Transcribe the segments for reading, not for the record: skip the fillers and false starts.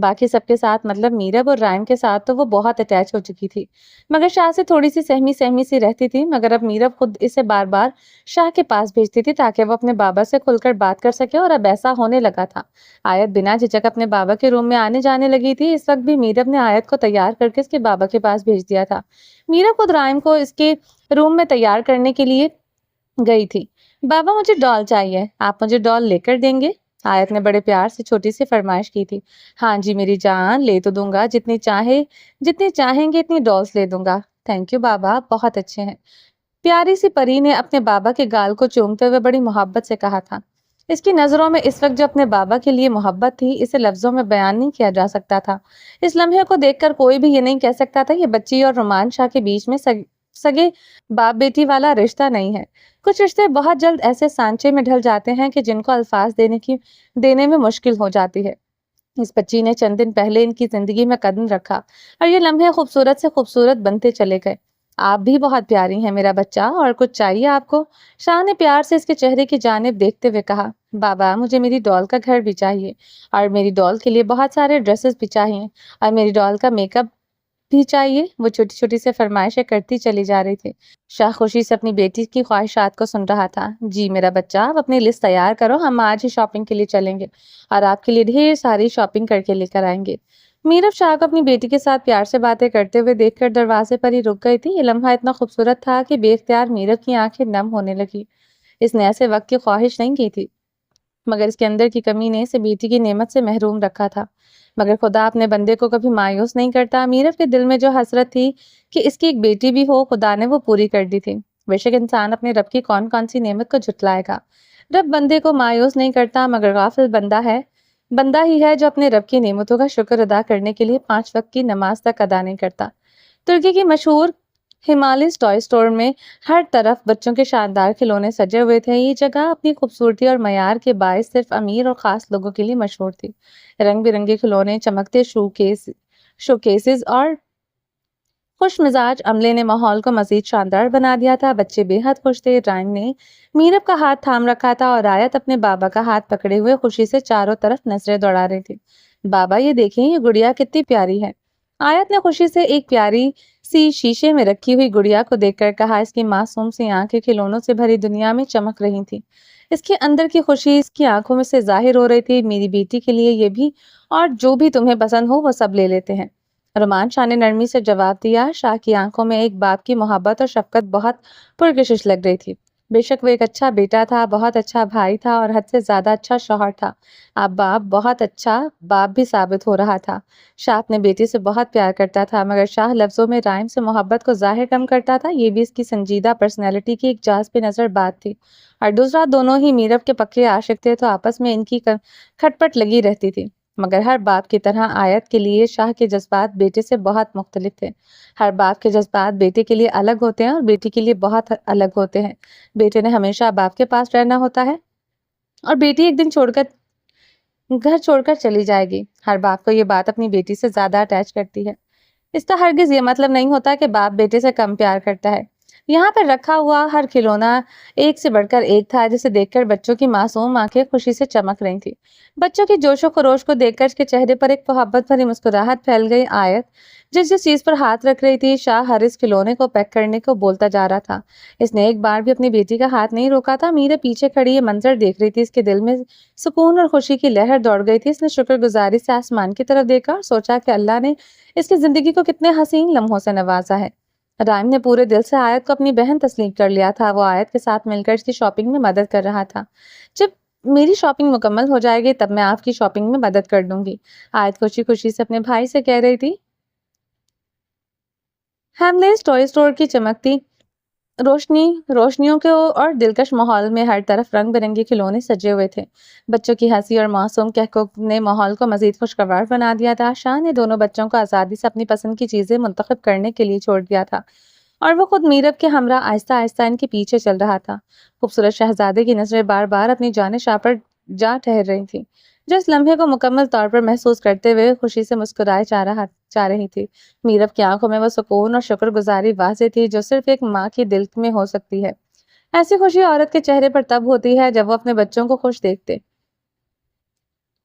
باقی سب کے ساتھ مطلب میرب اور رائم کے ساتھ تو وہ بہت اٹیچ ہو چکی تھی، مگر شاہ سے تھوڑی سی سہمی سہمی سی رہتی تھی۔ مگر اب میرب خود اسے بار بار شاہ کے پاس بھیجتی تھی تاکہ وہ اپنے بابا سے کھل کر بات کر سکے، اور اب ایسا ہونے لگا تھا۔ آیت بنا جھجک اپنے بابا کے روم میں آنے جانے لگی تھی۔ اس وقت بھی میرب نے آیت کو تیار کر کے اس کے بابا کے پاس بھیج دیا تھا۔ میرب خود رائم کو اس کے روم میں تیار کرنے کے لیے گئی تھی۔ بابا مجھے ڈال چاہیے، آپ مجھے ڈال لے کر دیں گے؟ آیت نے بڑے پیار سے چھوٹی سی فرمائش کی تھی۔ ہاں جی میری جان، لے تو دوں گا، جتنی چاہیں گے اتنی ڈالز لے دوں گا۔ تھینک یو بابا، بہت اچھے ہیں، پیاری سی پری نے اپنے بابا کے گال کو چومتے ہوئے بڑی محبت سے کہا تھا۔ اس کی نظروں میں اس وقت جو اپنے بابا کے لیے محبت تھی اسے لفظوں میں بیان نہیں کیا جا سکتا تھا۔ اس لمحے کو دیکھ کر کوئی بھی یہ نہیں کہہ سکتا تھا یہ بچی اور رومان شاہ کے بیچ میں سگے باپ بیٹی والا رشتہ نہیں ہے۔ کچھ رشتے بہت جلد ایسے سانچے میں ڈھل جاتے ہیں کہ جن کو الفاظ دینے میں مشکل ہو جاتی ہے۔ اس بچی نے چند دن پہلے ان کی زندگی میں قدم رکھا اور یہ لمحے خوبصورت سے خوبصورت بنتے چلے گئے۔ آپ بھی بہت پیاری ہیں میرا بچہ، اور کچھ چاہیے آپ کو؟ شاہ نے پیار سے اس کے چہرے کی جانب دیکھتے ہوئے کہا۔ بابا مجھے میری ڈال کا گھر بھی چاہیے، اور میری ڈال کے لیے بہت سارے ڈریسز بھی چاہیے، اور میری ڈال کا میک اپ بھی چاہیے۔ وہ چھوٹی چھوٹی سے فرمائشیں کرتی چلی جا رہی تھی۔ شاہ خوشی سے اپنی بیٹی کی خواہشات کو سن رہا تھا۔ جی میرا بچہ، آپ اپنی لسٹ تیار کرو، ہم آج ہی شاپنگ کے لیے چلیں گے اور آپ کے لیے ڈھیر ساری شاپنگ کر کے لے کر آئیں گے۔ میرب شاہ کو اپنی بیٹی کے ساتھ پیار سے باتیں کرتے ہوئے دیکھ کر دروازے پر ہی رک گئی تھی۔ یہ لمحہ اتنا خوبصورت تھا کہ بے اختیار میرب کی آنکھیں نم ہونے لگی۔ اس نے ایسے وقت کی خواہش نہیں کی تھی، مگر اس کے اندر کی کمی نے اسے بیٹی کی نعمت سے محروم رکھا تھا۔ مگر خدا اپنے بندے کو کبھی مایوس نہیں کرتا۔ میرب کے دل میں جو حسرت تھی کہ اس کی ایک بیٹی بھی ہو، خدا نے وہ پوری کر دی تھی۔ بے شک انسان اپنے رب کی کون کون سی نعمت کو جھٹلائے گا۔ رب بندے کو مایوس نہیں کرتا، مگر غافل بندہ ہی ہے جو اپنے رب کی نعمتوں کا شکر ادا کرنے کے لیے 5 وقت کی نماز تک ادا نہیں کرتا۔ ترکی کی مشہور ہمالیز ٹوائے اسٹور میں ہر طرف بچوں کے شاندار کھلونے سجے ہوئے تھے۔ یہ جگہ اپنی خوبصورتی اور معیار کے باعث صرف امیر اور خاص لوگوں کے لیے مشہور تھی۔ رنگ برنگے کھلونے، چمکتے شوکیسز اور خوش مزاج عملے نے ماحول کو مزید شاندار بنا دیا تھا۔ بچے بے حد خوش تھے۔ رائم نے میرب کا ہاتھ تھام رکھا تھا اور آیت اپنے بابا کا ہاتھ پکڑے ہوئے خوشی سے چاروں طرف نظریں دوڑا رہی تھی۔ بابا یہ دیکھیں، یہ گڑیا کتنی پیاری ہے۔ آیت نے خوشی سے ایک پیاری سی شیشے میں رکھی ہوئی گڑیا کو دیکھ کر کہا۔ اس کی معصوم سی آنکھیں کھلونوں سے بھری دنیا میں چمک رہی تھی۔ اس کے اندر کی خوشی اس کی آنکھوں میں سے ظاہر ہو رہی تھی۔ میری بیٹی کے لیے یہ بھی، اور جو بھی تمہیں پسند ہو وہ سب لے لیتے ہیں۔ رومان شاہ نے نرمی سے جواب دیا۔ شاہ کی آنکھوں میں ایک باپ کی محبت اور شفقت بہت پرکشش لگ رہی تھی۔ بے شک وہ ایک اچھا بیٹا تھا، بہت اچھا بھائی تھا اور حد سے زیادہ اچھا شوہر تھا۔ اب باپ بہت اچھا باپ بھی ثابت ہو رہا تھا۔ شاہ اپنے بیٹی سے بہت پیار کرتا تھا، مگر شاہ لفظوں میں رائم سے محبت کو ظاہر کم کرتا تھا۔ یہ بھی اس کی سنجیدہ پرسنالٹی کی ایک جاذب نظر بات تھی، اور دوسرا دونوں ہی میرب کے پکے عاشق تھے، تو آپس میں ان کی کھٹ پٹ لگی رہتی تھی۔ مگر ہر باپ کی طرح آیت کے لیے شاہ کے جذبات بیٹے سے بہت مختلف تھے۔ ہر باپ کے جذبات بیٹے کے لیے الگ ہوتے ہیں اور بیٹی کے لیے بہت الگ ہوتے ہیں۔ بیٹے نے ہمیشہ باپ کے پاس رہنا ہوتا ہے اور بیٹی ایک دن گھر چھوڑ کر چلی جائے گی۔ ہر باپ کو یہ بات اپنی بیٹی سے زیادہ اٹیچ کرتی ہے۔ اس کا ہرگز یہ مطلب نہیں ہوتا کہ باپ بیٹے سے کم پیار کرتا ہے۔ یہاں پر رکھا ہوا ہر کھلونا ایک سے بڑھ کر ایک تھا، جسے دیکھ کر بچوں کی معصوم آنکھیں خوشی سے چمک رہی تھی۔ بچوں کی جوش و خروش کو دیکھ کر اس کے چہرے پر ایک محبت بھری مسکراہٹ پھیل گئی۔ آیت جس چیز پر ہاتھ رکھ رہی تھی، شاہ ہر اس کھلونے کو پیک کرنے کو بولتا جا رہا تھا۔ اس نے ایک بار بھی اپنی بیٹی کا ہاتھ نہیں روکا تھا۔ میرے پیچھے کھڑی یہ منظر دیکھ رہی تھی، اس کے دل میں سکون اور خوشی کی لہر دوڑ گئی تھی۔ اس نے شکر گزاری سے آسمان کی طرف دیکھا اور سوچا کہ اللہ نے اس کی زندگی کو کتنے حسین لمحوں سے نوازا ہے۔ رائم نے پورے دل سے آیت کو اپنی بہن تسلیم کر لیا تھا۔ وہ آیت کے ساتھ مل کر اس کی شاپنگ میں مدد کر رہا تھا۔ جب میری شاپنگ مکمل ہو جائے گی تب میں آپ کی شاپنگ میں مدد کر دوں گی، آیت خوشی خوشی سے اپنے بھائی سے کہہ رہی تھی۔ ہیملیز ٹوائے اسٹور کی چمکتی روشنیوں کے اور دلکش ماحول میں ہر طرف رنگ برنگے کھلونے سجے ہوئے تھے۔ بچوں کی ہنسی اور معصوم کہکشاں نے ماحول کو مزید خوشگوار بنا دیا تھا۔ شاہ نے دونوں بچوں کو آزادی سے اپنی پسند کی چیزیں منتخب کرنے کے لیے چھوڑ دیا تھا، اور وہ خود میرب کے ہمراہ آہستہ آہستہ ان کے پیچھے چل رہا تھا۔ خوبصورت شہزادے کی نظریں بار بار اپنی جانب شاہ پر جا ٹھہر رہی تھیں، جو اس لمحے کو مکمل طور پر محسوس کرتے ہوئے خوشی سے مسکرائے جا رہی تھی۔ میرب کی آنکھوں میں وہ سکون اور شکر گزاری واضح تھی جو صرف ایک ماں کے دل میں ہو سکتی ہے۔ ایسی خوشی عورت کے چہرے پر تب ہوتی ہے جب وہ اپنے بچوں کو خوش دیکھتے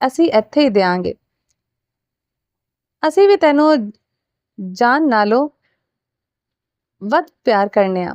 ਅਸੀਂ ਇੱਥੇ ਹੀ ਦੇਾਂਗੇ। ਅਸੀਂ ਵੀ ਤੈਨੂੰ ਜਾਨ ਨਾਲੋਂ ਵੱਧ ਪਿਆਰ ਕਰਨੇ ਆ।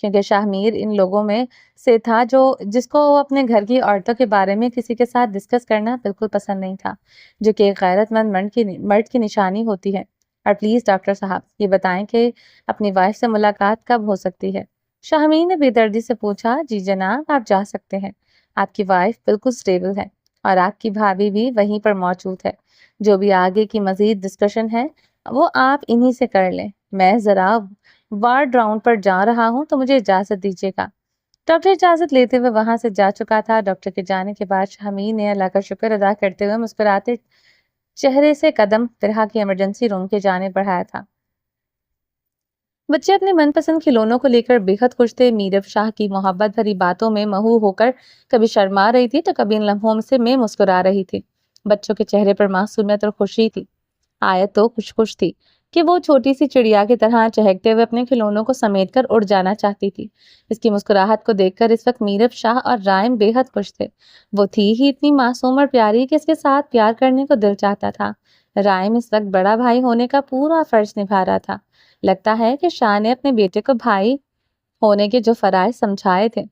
کیونکہ شاہ میر ان لوگوں میں سے تھا جس کو اپنے گھر کی عورتوں کے بارے میں کسی کے ساتھ ڈسکس کرنا بالکل پسند نہیں تھا، جو کہ ایک غیرت مند مرد کی نشانی ہوتی ہے۔ اور پلیز ڈاکٹر صاحب یہ بتائیں کہ اپنی وائف سے ملاقات کب ہو سکتی ہے؟ شاہ میر نے بے دردی سے پوچھا۔ جی جناب، آپ جا سکتے ہیں، آپ کی وائف بالکل سٹیبل ہے اور آپ کی بھابھی بھی وہیں پر موجود ہے۔ جو بھی آگے کی مزید ڈسکشن ہے وہ آپ انہی سے کر لیں، میں ذرا وارڈ راؤنڈ پر جا رہا ہوں تو مجھے اجازت دیجیے گا۔ ڈاکٹر اجازت لیتے ہوئے وہاں سے جا چکا تھا۔ ڈاکٹر کے جانے کے بعد شاہ میر نے اللہ کا شکر ادا کرتے ہوئے مسکراتے چہرے سے قدم طرح کی ایمرجنسی روم کے جانب بڑھایا تھا۔ بچے اپنے من پسند کھلونوں کو لے کر بے حد خوش تھے۔ میرب شاہ کی محبت بھری باتوں میں مہو ہو کر کبھی شرما رہی تھی تو کبھی ان لمحوں سے میں مسکرا رہی تھی۔ بچوں کے چہرے پر معصومیت اور خوشی تھی۔ آیت تو خوش تھی کہ وہ چھوٹی سی چڑیا کی طرح چہکتے ہوئے اپنے کھلونوں کو سمیٹ کر اڑ جانا چاہتی تھی۔ اس کی مسکراہٹ کو دیکھ کر اس وقت میرب شاہ اور رائم بے حد خوش تھے۔ وہ تھی ہی اتنی معصوم اور پیاری کہ اس کے ساتھ پیار کرنے کو دل چاہتا تھا۔ رائم اس وقت بڑا بھائی ہونے کا پورا فرض نبھا رہا تھا۔ لگتا ہے کہ شاہ نے اپنے بیٹے کو بھائی ہونے کے جو فرائض سمجھائے تھے،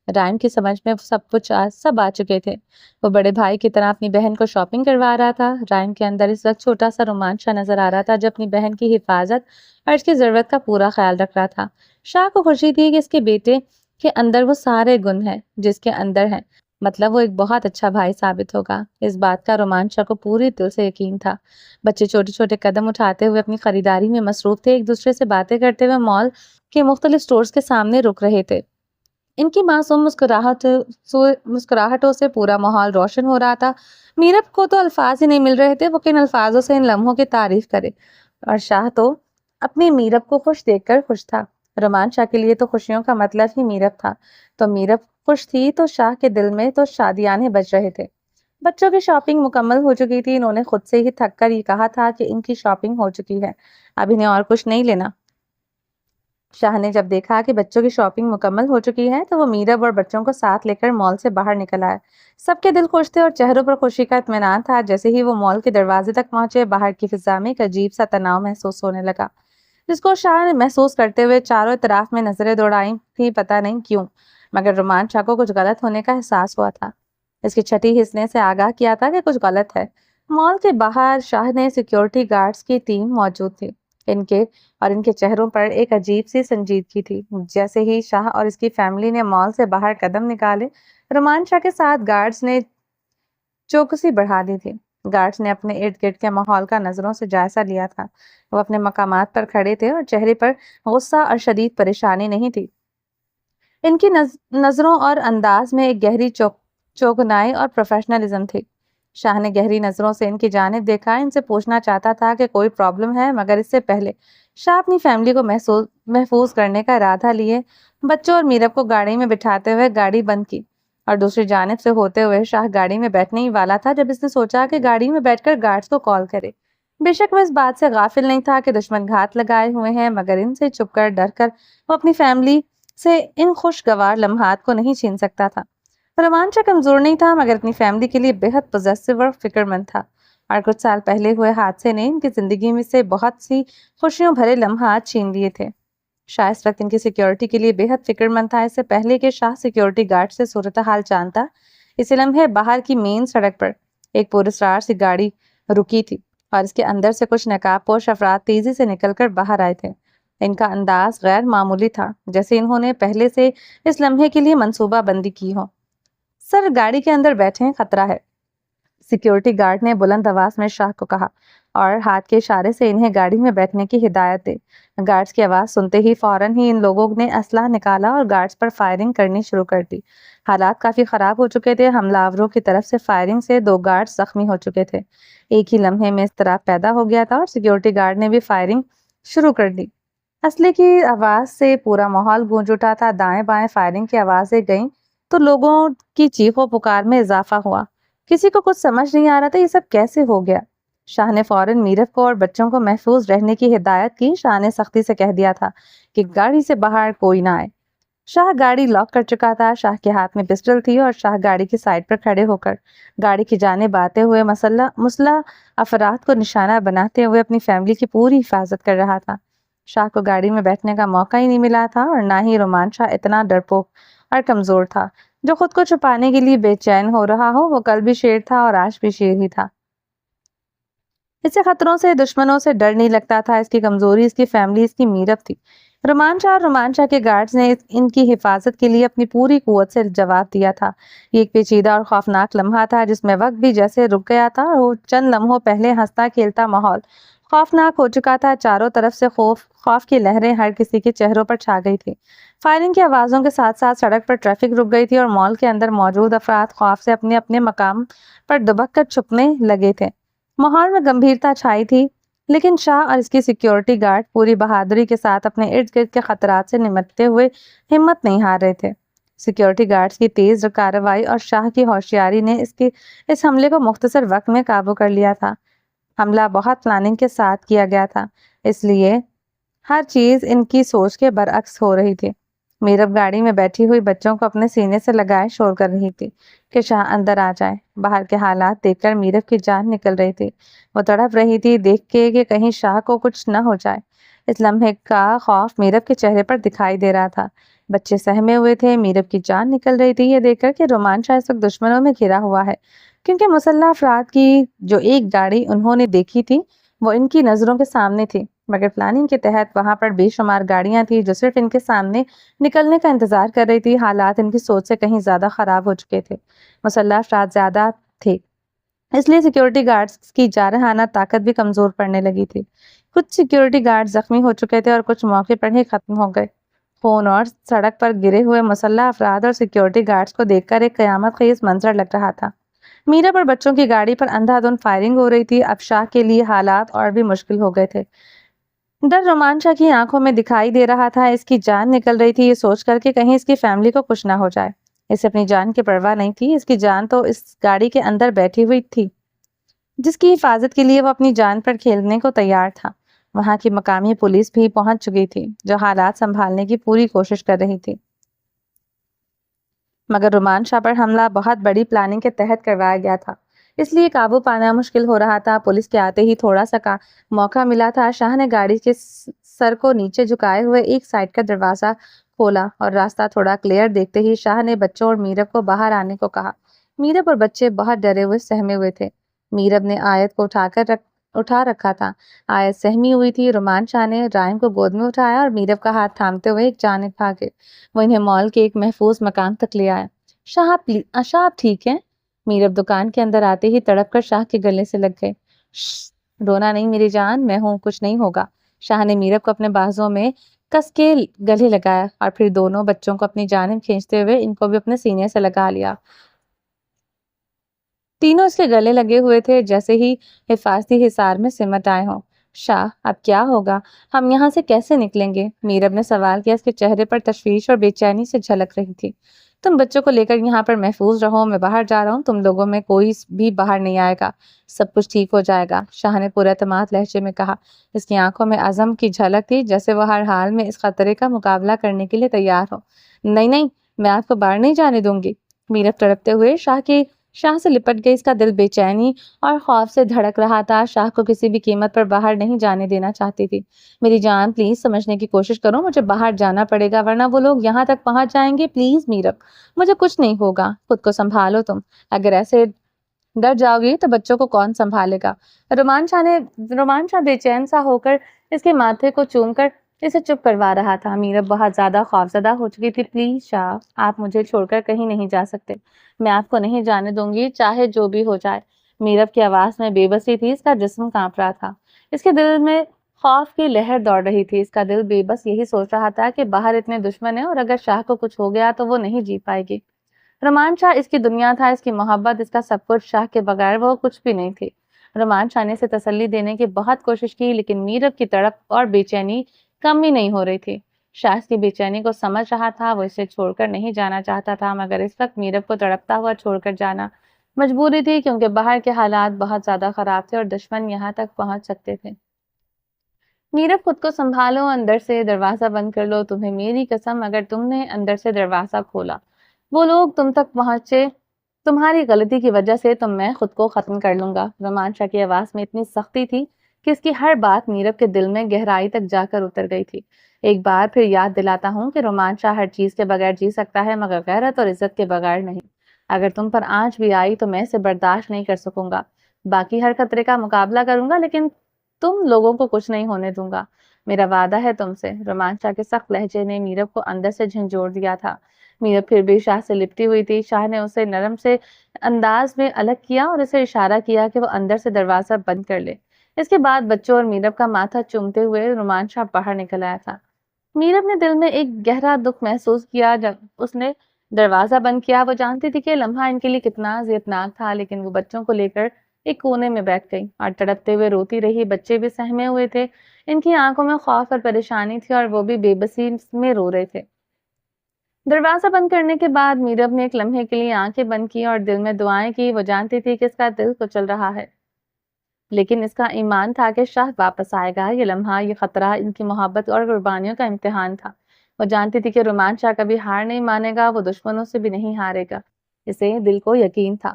رائم کی سمجھ میں سب آ چکے تھے۔ وہ بڑے بھائی کی طرح اپنی بہن کو شاپنگ کروا رہا تھا۔ رائم کے اندر اس وقت چھوٹا سا رومانچہ نظر آ رہا تھا جو اپنی بہن کی حفاظت اور اس کی ضرورت کا پورا خیال رکھ رہا تھا۔ شاہ کو خوشی تھی کہ اس کے بیٹے کے اندر وہ سارے گن ہیں جس کے اندر ہیں، مطلب وہ ایک بہت اچھا بھائی ثابت ہوگا۔ اس بات کا رومانچہ کو پوری دل سے یقین تھا۔ بچے چھوٹے چھوٹے قدم اٹھاتے ہوئے اپنی خریداری میں مصروف تھے، ایک دوسرے سے باتیں کرتے ہوئے مال کے مختلف سٹورز کے سامنے رک رہے تھے۔ ان کی معصوم مسکراہٹوں سے پورا ماحول روشن ہو رہا تھا۔ میرب کو تو الفاظ ہی نہیں مل رہے تھے وہ کن الفاظوں سے ان لمحوں کی تعریف کرے، اور شاہ تو اپنی میرب کو خوش دیکھ کر خوش تھا۔ رومان شاہ کے لیے تو خوشیوں کا مطلب ہی میرب تھا، تو میرب خوش تھی تو شاہ کے دل میں تو شادیانے بج رہے تھے۔ بچوں کی شاپنگ مکمل ہو چکی تھی۔ انہوں نے خود سے ہی تھک کر یہ کہا تھا کہ ان کی شاپنگ ہو چکی ہے، اب انہیں اور کچھ نہیں لینا۔ شاہ نے جب دیکھا کہ بچوں کی شاپنگ مکمل ہو چکی ہے تو وہ میرب اور بچوں کو ساتھ لے کر مال سے باہر نکل آئے۔ سب کے دل خوش تھے اور چہروں پر خوشی کا اطمینان تھا۔ جیسے ہی وہ مال کے دروازے تک پہنچے، باہر کی فضا میں ایک عجیب سا تناؤ محسوس ہونے لگا، جس کو شاہ نے محسوس کرتے ہوئے چاروں اطراف میں نظریں دوڑائیں تھیں، پتہ نہیں کیوں، مگر رومان شاہ کو کچھ غلط ہونے کا احساس ہوا تھا۔ اس کی چھٹی حس نے سے آگاہ کیا تھا کہ کچھ غلط ہے۔ مال کے باہر شاہ نے سیکیورٹی گارڈز کی ٹیم موجود تھی۔ ان کے چہروں پر ایک عجیب سی سنجیدگی تھی۔ جیسے ہی شاہ اور اس کی فیملی نے مال سے باہر قدم نکالے، رومان شاہ کے ساتھ گارڈز نے چوکسی بڑھا دی تھی۔ گارڈز نے اپنے ارد گرد کے ماحول کا نظروں سے جائزہ لیا تھا۔ وہ اپنے مقامات پر کھڑے تھے اور چہرے پر غصہ اور شدید پریشانی نہیں تھی۔ ان کی نظروں اور انداز میں ایک گہری چوکنائی اور پروفیشنلزم تھی۔ شاہ نے گہری نظروں سے ان کی جانب دیکھا، ان سے پوچھنا چاہتا تھا کہ کوئی پرابلم ہے، مگر اس سے پہلے شاہ اپنی فیملی کو محفوظ کرنے کا ارادہ لیے بچوں اور میرب کو گاڑی میں بٹھاتے ہوئے گاڑی بند کی، اور دوسری جانب سے ہوتے ہوئے شاہ گاڑی میں بیٹھنے ہی والا تھا جب اس نے سوچا کہ گاڑی میں بیٹھ کر گارڈز کو کال کرے۔ بے شک وہ اس بات سے غافل نہیں تھا کہ دشمن گھات لگائے ہوئے ہیں، مگر ان سے چھپ کر ڈر کر وہ اپنی فیملی سے ان خوشگوار لمحات کو نہیں چھین سکتا تھا۔ رومان شاہ کمزور نہیں تھا، مگر اپنی فیملی کے لیے بے حد پوزیسو اور فکر مند تھا، اور کچھ سال پہلے ہوئے حادثے نے ان کی زندگی میں سے بہت سی خوشیوں بھرے لمحات چھین لیے تھے۔ شاہ اس وقت ان کی سیکیورٹی کے لیے بے حد فکر مند تھا۔ اس سے پہلے کہ شاہ سیکیورٹی گارڈ سے صورتحال جانتا، اسی لمحے باہر کی مین سڑک پر ایک پراسرار سی گاڑی رکی تھی، اور اس کے اندر سے کچھ نقاب پوش افراد تیزی سے نکل کر باہر آئے تھے۔ ان کا انداز غیر معمولی تھا، جیسے انہوں نے پہلے سے اس لمحے کے لیے منصوبہ بندی کی ہو۔ سر، گاڑی کے اندر بیٹھیں، خطرہ ہے، سیکیورٹی گارڈ نے بلند آواز میں شاہ کو کہا، اور ہاتھ کے اشارے سے انہیں گاڑی میں بیٹھنے کی ہدایت دے۔ گارڈز کی آواز سنتے ہی فوراً ہی ان لوگوں نے اسلحہ نکالا اور گارڈز پر فائرنگ کرنی شروع کر دی۔ حالات کافی خراب ہو چکے تھے۔ حملہ آوروں کی طرف سے فائرنگ سے 2 گارڈز زخمی ہو چکے تھے۔ ایک ہی لمحے میں اضطراب پیدا ہو گیا تھا اور سیکیورٹی گارڈ نے بھی فائرنگ شروع کر دی۔ اسلحے کی آواز سے پورا ماحول گونج اٹھا تھا۔ دائیں بائیں فائرنگ کی آوازیں گئیں تو لوگوں کی چیخو پکار میں اضافہ ہوا۔ کسی کو کچھ سمجھ نہیں آ رہا تھا یہ سب کیسے ہو گیا۔ شاہ نے فوراً میرب کو اور بچوں کو محفوظ رہنے کی ہدایت کی۔ شاہ نے سختی سے کہہ دیا تھا کہ گاڑی سے باہر کوئی نہ آئے۔ شاہ گاڑی لاک کر چکا تھا۔ شاہ کے ہاتھ میں پسٹل تھی اور شاہ گاڑی کی سائڈ پر کھڑے ہو کر گاڑی کی جانب آتے ہوئے مسلح افراد کو نشانہ بناتے ہوئے اپنی فیملی کی پوری حفاظت کر رہا تھا۔ شاہ کو گاڑی میں بیٹھنے کا موقع ہی نہیں ملا تھا اور نہ ہی رومان شاہ اتنا ڈرپوک اور کمزور تھا جو خود کو چھپانے کے لیے بے چین ہو رہا ہو۔ وہ کل بھی شیر تھا اور آج بھی شیر ہی تھا۔ اسے خطروں سے، دشمنوں سے ڈر نہیں لگتا تھا۔ اس کی کمزوری اس کی فیملی، اس کی میرب تھی۔ رومان شاہ اور رومان شاہ کے گارڈز نے ان کی حفاظت کے لیے اپنی پوری قوت سے جواب دیا تھا۔ یہ ایک پیچیدہ اور خوفناک لمحہ تھا جس میں وقت بھی جیسے رک گیا تھا اور وہ چند لمحوں پہلے ہنستا کھیلتا ماحول خوفناک ہو چکا تھا۔ چاروں طرف سے خوف کی لہریں ہر کسی کے چہروں پر چھا گئی تھی۔ فائرنگ کی آوازوں کے ساتھ ساتھ سڑک پر ٹریفک رک گئی تھی اور مال کے اندر موجود افراد خوف سے اپنے اپنے مقام پر دبک کر چھپنے لگے تھے۔ ماحول میں گمبھیرتا چھائی تھی، لیکن شاہ اور اس کی سیکیورٹی گارڈ پوری بہادری کے ساتھ اپنے ارد گرد کے خطرات سے نمٹتے ہوئے ہمت نہیں ہار رہے تھے۔ سیکیورٹی گارڈز کی تیز کارروائی اور شاہ کی ہوشیاری نے اس حملے کو مختصر وقت میں قابو کر لیا تھا۔ حملہ بہت پلاننگ کے ساتھ کیا گیا تھا، اس لیے ہر چیز ان کی سوچ کے برعکس ہو رہی تھی۔ میرب گاڑی میں بیٹھی ہوئی بچوں کو اپنے سینے سے لگائے شور کر رہی تھی کہ شاہ اندر آ جائے۔ باہر کے حالات دیکھ کر میرب کی جان نکل رہی تھی۔ وہ تڑپ رہی تھی دیکھ کے کہ کہیں شاہ کو کچھ نہ ہو جائے۔ اس لمحے کا خوف میرب کے چہرے پر دکھائی دے رہا تھا۔ بچے سہمے ہوئے تھے، میرب کی جان نکل رہی تھی یہ دیکھ کر کہ رومان شاہ اس وقت دشمنوں میں گھرا ہوا ہے، کیونکہ مسلح افراد کی جو ایک گاڑی انہوں نے دیکھی تھی وہ ان کی نظروں کے سامنے تھی، مگر پلاننگ کے تحت وہاں پر بے شمار گاڑیاں تھیں جو صرف ان کے سامنے نکلنے کا انتظار کر رہی تھی۔ حالات ان کی سوچ سے کہیں زیادہ خراب ہو چکے تھے۔ مسلح افراد زیادہ تھے، اس لیے سیکیورٹی گارڈز کی جارحانہ طاقت بھی کمزور پڑنے لگی تھی۔ کچھ سیکیورٹی گارڈز زخمی ہو چکے تھے اور کچھ موقع پر ہی ختم ہو گئے۔ خون اور سڑک پر گرے ہوئے مسلح افراد اور سیکیورٹی گارڈز کو دیکھ کر ایک قیامت خیز منظر لگ رہا تھا۔ میرب اور بچوں کی گاڑی پر اندھا دھند فائرنگ ہو رہی تھی۔ اب شاہ کے لیے حالات اور بھی مشکل ہو گئے تھے۔ ڈر رومان شاہ کی آنکھوں میں دکھائی دے رہا تھا۔ اس کی جان نکل رہی تھی یہ سوچ کر کہ کہیں اس کی فیملی کو کچھ نہ ہو جائے۔ اسے اپنی جان کی پرواہ نہیں تھی۔ اس کی جان تو اس گاڑی کے اندر بیٹھی ہوئی تھی جس کی حفاظت کے لیے وہ اپنی جان پر کھیلنے کو تیار تھا۔ وہاں کی مقامی پولیس بھی پہنچ چکی تھی جو حالات سنبھالنے کی پوری کوشش کر رہی تھی، مگر رومان شاہ پر حملہ بہت بڑی پلاننگ کے تحت کروایا گیا تھا، اس لیے قابو پانا مشکل ہو رہا تھا۔ پولیس کے آتے ہی تھوڑا سا موقع ملا تھا۔ شاہ نے گاڑی کے سر کو نیچے جھکائے ہوئے ایک سائیڈ کا دروازہ کھولا اور راستہ تھوڑا کلیئر دیکھتے ہی شاہ نے بچوں اور میرب کو باہر آنے کو کہا۔ میرب اور بچے بہت ڈرے ہوئے سہمے ہوئے تھے۔ میرب نے آیت کو اٹھا رکھا تھا۔ آیت سہمی ہوئی تھی۔ رومان شاہ نے رائم کو گود میں اٹھایا اور میرب کا ہاتھ تھامتے ہوئے ایک جانب بھاگے۔ وہ انہیں مال کے ایک محفوظ مکان تک لے آیا۔ شاہ آپ ٹھیک ہیں؟ میرب دکان کے اندر آتے ہی تڑپ کر شاہ کے گلے سے لگ گئے۔ رونا نہیں میری جان، میں ہوں، کچھ نہیں ہوگا۔ شاہ نے میرب کو اپنے بازوں میں کس کے گلے لگایا اور پھر دونوں بچوں کو اپنی جانب کھینچتے ہوئے ان کو بھی اپنے سینے سے لگا لیا۔ تینوں اس کے گلے لگے ہوئے تھے جیسے ہی حفاظتی حصار میں سمٹ آئے ہوں۔ شاہ اب کیا ہوگا؟ ہم یہاں سے کیسے نکلیں گے؟ میرب نے سوال کیا۔ اس کے چہرے پر تشویش اور بے چینی سے جھلک رہی تھی۔ تم بچوں کو لے کر یہاں پر محفوظ رہو، میں باہر جا رہا ہوں، تم لوگوں میں کوئی بھی باہر نہیں آئے گا، سب کچھ ٹھیک ہو جائے گا، شاہ نے پورے اعتماد لہجے میں کہا۔ اس کی آنکھوں میں عزم کی جھلک تھی جیسے وہ ہر حال میں اس خطرے کا مقابلہ کرنے کے لیے تیار ہو۔ نہیں، میں آپ کو باہر نہیں جانے دوں گی۔ میرب تڑپتے ہوئے شاہ سے لپٹ گئی۔ اس کا دل بے چینی اور خوف سے دھڑک رہا تھا۔ شاہ کو کسی بھی قیمت پر باہر نہیں جانے دینا چاہتی تھی۔ میری جان پلیز سمجھنے کی کوشش کرو، مجھے باہر جانا پڑے گا ورنہ وہ لوگ یہاں تک پہنچ جائیں گے۔ پلیز میرب، مجھے کچھ نہیں ہوگا، خود کو سنبھالو تم، اگر ایسے ڈر جاؤ گی تو بچوں کو کون سنبھالے گا؟ رومان شاہ بے چین سا ہو کر اس کے ماتھے کو چوم کر اسے چپ کروا رہا تھا۔ میرب بہت زیادہ خوفزدہ ہو چکی تھی۔ پلیز شاہ، آپ مجھے چھوڑ کر کہیں نہیں جا سکتے، میں آپ کو نہیں جانے دوں گی چاہے جو بھی ہو جائے۔ میرب کی آواز میں بے بسی تھی، اس کا جسم کانپ رہا تھا، اس کے دل میں خوف کی لہر دوڑ رہی تھی۔ اس کا دل بے بس یہی سوچ رہا تھا کہ باہر اتنے دشمن ہیں اور اگر شاہ کو کچھ ہو گیا تو وہ نہیں جی پائے گی۔ رومان شاہ اس کی دنیا تھا، اس کی محبت، اس کا سب کچھ۔ شاہ کے بغیر وہ کچھ بھی نہیں تھی۔ رومان شاہ نے اسے تسلی دینے کی بہت کوشش کی لیکن میرب کی تڑپ اور بے چینی کم ہی نہیں ہو رہی تھی۔ شاہ اس کی بے چینی کو سمجھ رہا تھا، وہ اسے چھوڑ کر نہیں جانا چاہتا تھا، مگر اس وقت میرب کو تڑپتا ہوا چھوڑ کر جانا مجبوری تھی کیونکہ باہر کے حالات بہت زیادہ خراب تھے اور دشمن یہاں تک پہنچ سکتے تھے۔ میرب خود کو سنبھالو، اندر سے دروازہ بند کر لو، تمہیں میری قسم اگر تم نے اندر سے دروازہ کھولا، وہ لوگ تم تک پہنچے، تمہاری غلطی کی وجہ سے تو میں خود کو ختم کر لوں گا۔ رومان شاہ کی آواز میں اتنی سختی تھی کہ اس کی ہر بات میرب کے دل میں گہرائی تک جا کر اتر گئی تھی۔ ایک بار پھر یاد دلاتا ہوں کہ رومانچا ہر چیز کے بغیر جی سکتا ہے مگر غیرت اور عزت کے بغیر نہیں۔ اگر تم پر آنچ بھی آئی تو میں اسے برداشت نہیں کر سکوں گا۔ باقی ہر خطرے کا مقابلہ کروں گا لیکن تم لوگوں کو کچھ نہیں ہونے دوں گا۔ میرا وعدہ ہے تم سے۔ رومانچا کے سخت لہجے نے میرب کو اندر سے جھنجھوڑ دیا تھا۔ میرب پھر بھی شاہ سے لپٹی ہوئی تھی۔ شاہ نے اسے نرم سے انداز میں الگ کیا اور اسے اشارہ کیا کہ وہ اندر سے دروازہ بند کر لے۔ اس کے بعد بچوں اور میرب کا ماتھا چومتے ہوئے رومانچا باہر نکل آیا تھا۔ میرب نے دل میں ایک گہرا دکھ محسوس کیا جب اس نے دروازہ بند کیا۔ وہ جانتی تھی کہ یہ لمحہ ان کے لیے کتنا اذیتناک تھا، لیکن وہ بچوں کو لے کر ایک کونے میں بیٹھ گئی اور تڑپتے ہوئے روتی رہی۔ بچے بھی سہمے ہوئے تھے، ان کی آنکھوں میں خوف اور پریشانی تھی اور وہ بھی بے بسی میں رو رہے تھے۔ دروازہ بند کرنے کے بعد میرب نے ایک لمحے کے لیے آنکھیں بند کی اور دل میں دعائیں کی۔ وہ جانتی تھی کہ اس کا دل کچل رہا ہے لیکن اس کا ایمان تھا کہ شاہ واپس آئے گا۔ یہ لمحہ، یہ خطرہ ان کی محبت اور قربانیوں کا امتحان تھا۔ وہ جانتی تھی کہ رومانچا کبھی ہار نہیں مانے گا، وہ دشمنوں سے بھی نہیں ہارے گا، اسے دل کو یقین تھا۔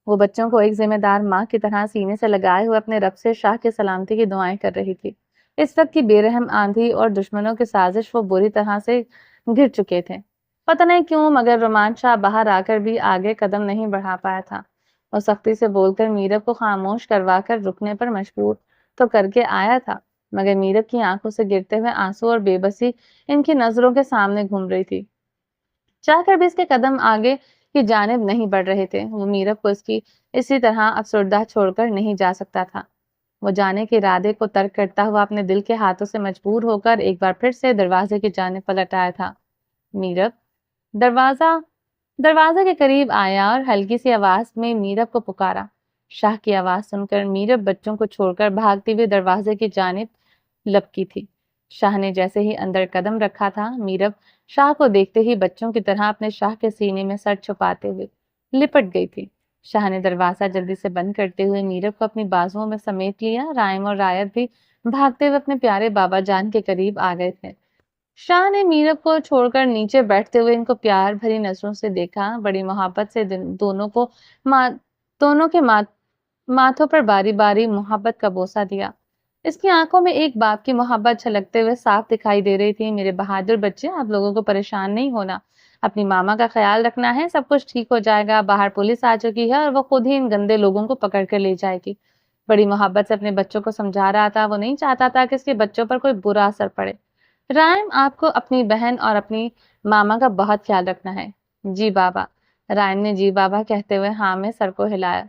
وہ بچوں کو ایک ذمہ دار ماں کی طرح سینے سے لگائے ہوئے اپنے رب سے شاہ کی سلامتی کی دعائیں کر رہی تھی۔ اس وقت کی بے رحم آندھی اور دشمنوں کی سازش وہ بری طرح سے گر چکے تھے۔ پتہ نہیں کیوں مگر رومانچا باہر آ کر بھی آگے قدم نہیں بڑھا پایا تھا۔ وہ سختی سے بول کر میرب کو خاموش کروا کر رکنے پر مجبور تو کر کے آیا تھا مگر میرب کی آنکھوں سے گرتے ہوئے آنسو اور بے بسی ان کی نظروں کے سامنے گھوم رہی تھی۔ چاہ کر بھی اس کے قدم آگے کی جانب نہیں بڑھ رہے تھے۔ وہ میرب کو اس کی اسی طرح افسردہ چھوڑ کر نہیں جا سکتا تھا۔ وہ جانے کے ارادے کو ترک کرتا ہوا اپنے دل کے ہاتھوں سے مجبور ہو کر ایک بار پھر سے دروازے کی جانب پلٹ آیا تھا۔ میرب دروازے کے قریب آیا اور ہلکی سی آواز میں میرب کو پکارا۔ شاہ کی آواز سن کر میرب بچوں کو چھوڑ کر بھاگتی ہوئی دروازے کی جانب لپکی تھی۔ شاہ نے جیسے ہی اندر قدم رکھا تھا، میرب شاہ کو دیکھتے ہی بچوں کی طرح اپنے شاہ کے سینے میں سر چھپاتے ہوئے لپٹ گئی تھی۔ شاہ نے دروازہ جلدی سے بند کرتے ہوئے میرب کو اپنی بازوؤں میں سمیٹ لیا۔ رائم اور رایت بھی بھاگتے ہوئے اپنے پیارے بابا جان کے قریب آ گئے تھے۔ شاہ نے میرب کو چھوڑ کر نیچے بیٹھتے ہوئے ان کو پیار بھری نظروں سے دیکھا۔ بڑی محبت سے دونوں کے ماتھوں پر باری باری محبت کا بوسہ دیا۔ اس کی آنکھوں میں ایک باپ کی محبت جھلکتے ہوئے صاف دکھائی دے رہی تھی۔ میرے بہادر بچے، آپ لوگوں کو پریشان نہیں ہونا، اپنی ماما کا خیال رکھنا ہے، سب کچھ ٹھیک ہو جائے گا۔ باہر پولیس آ چکی ہے اور وہ خود ہی ان گندے لوگوں کو پکڑ کر لے جائے گی۔ بڑی محبت سے اپنے بچوں کو سمجھا رہا تھا۔ وہ نہیں چاہتا تھا کہ اس کے بچوں پر کوئی برا اثر پڑے۔ رائم، آپ کو اپنی بہن اور اپنی ماما کا بہت خیال رکھنا ہے۔ جی بابا۔ رائم نے جی بابا کہتے ہوئے ہاں میں سر کو ہلایا۔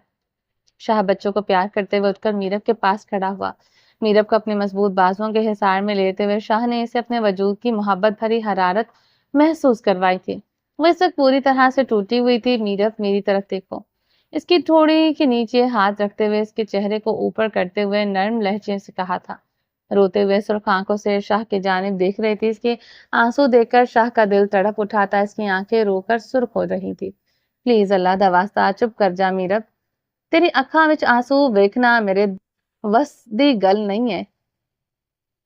شاہ بچوں کو پیار کرتے ہوئے اٹھ کر میرب کے پاس کھڑا ہوا۔ میرب کو اپنے مضبوط بازوؤں کے حصار میں لیتے ہوئے شاہ نے اسے اپنے وجود کی محبت بھری حرارت محسوس کروائی تھی۔ وہ اس وقت پوری طرح سے ٹوٹی ہوئی تھی۔ میرب، میری طرف دیکھو۔ اس کی تھوڑی کے نیچے ہاتھ رکھتے ہوئے اس کے چہرے کو اوپر کرتے ہوئے نرم لہجے سے کہا تھا۔ روتے ہوئے سرخ آنکھوں سے شاہ کی جانب دیکھ رہی تھی۔ اس کے آنسو دیکھ کر شاہ کا دل تڑپ اٹھا تھا۔ اس کی آنکھیں رو کر سرخ ہو رہی تھی۔ پلیز اللہ دا واسطہ چپ کر جا میرب، تیری اکھاں وچ آنسو ویکھنا میرے وس دی گل نہیں ہے۔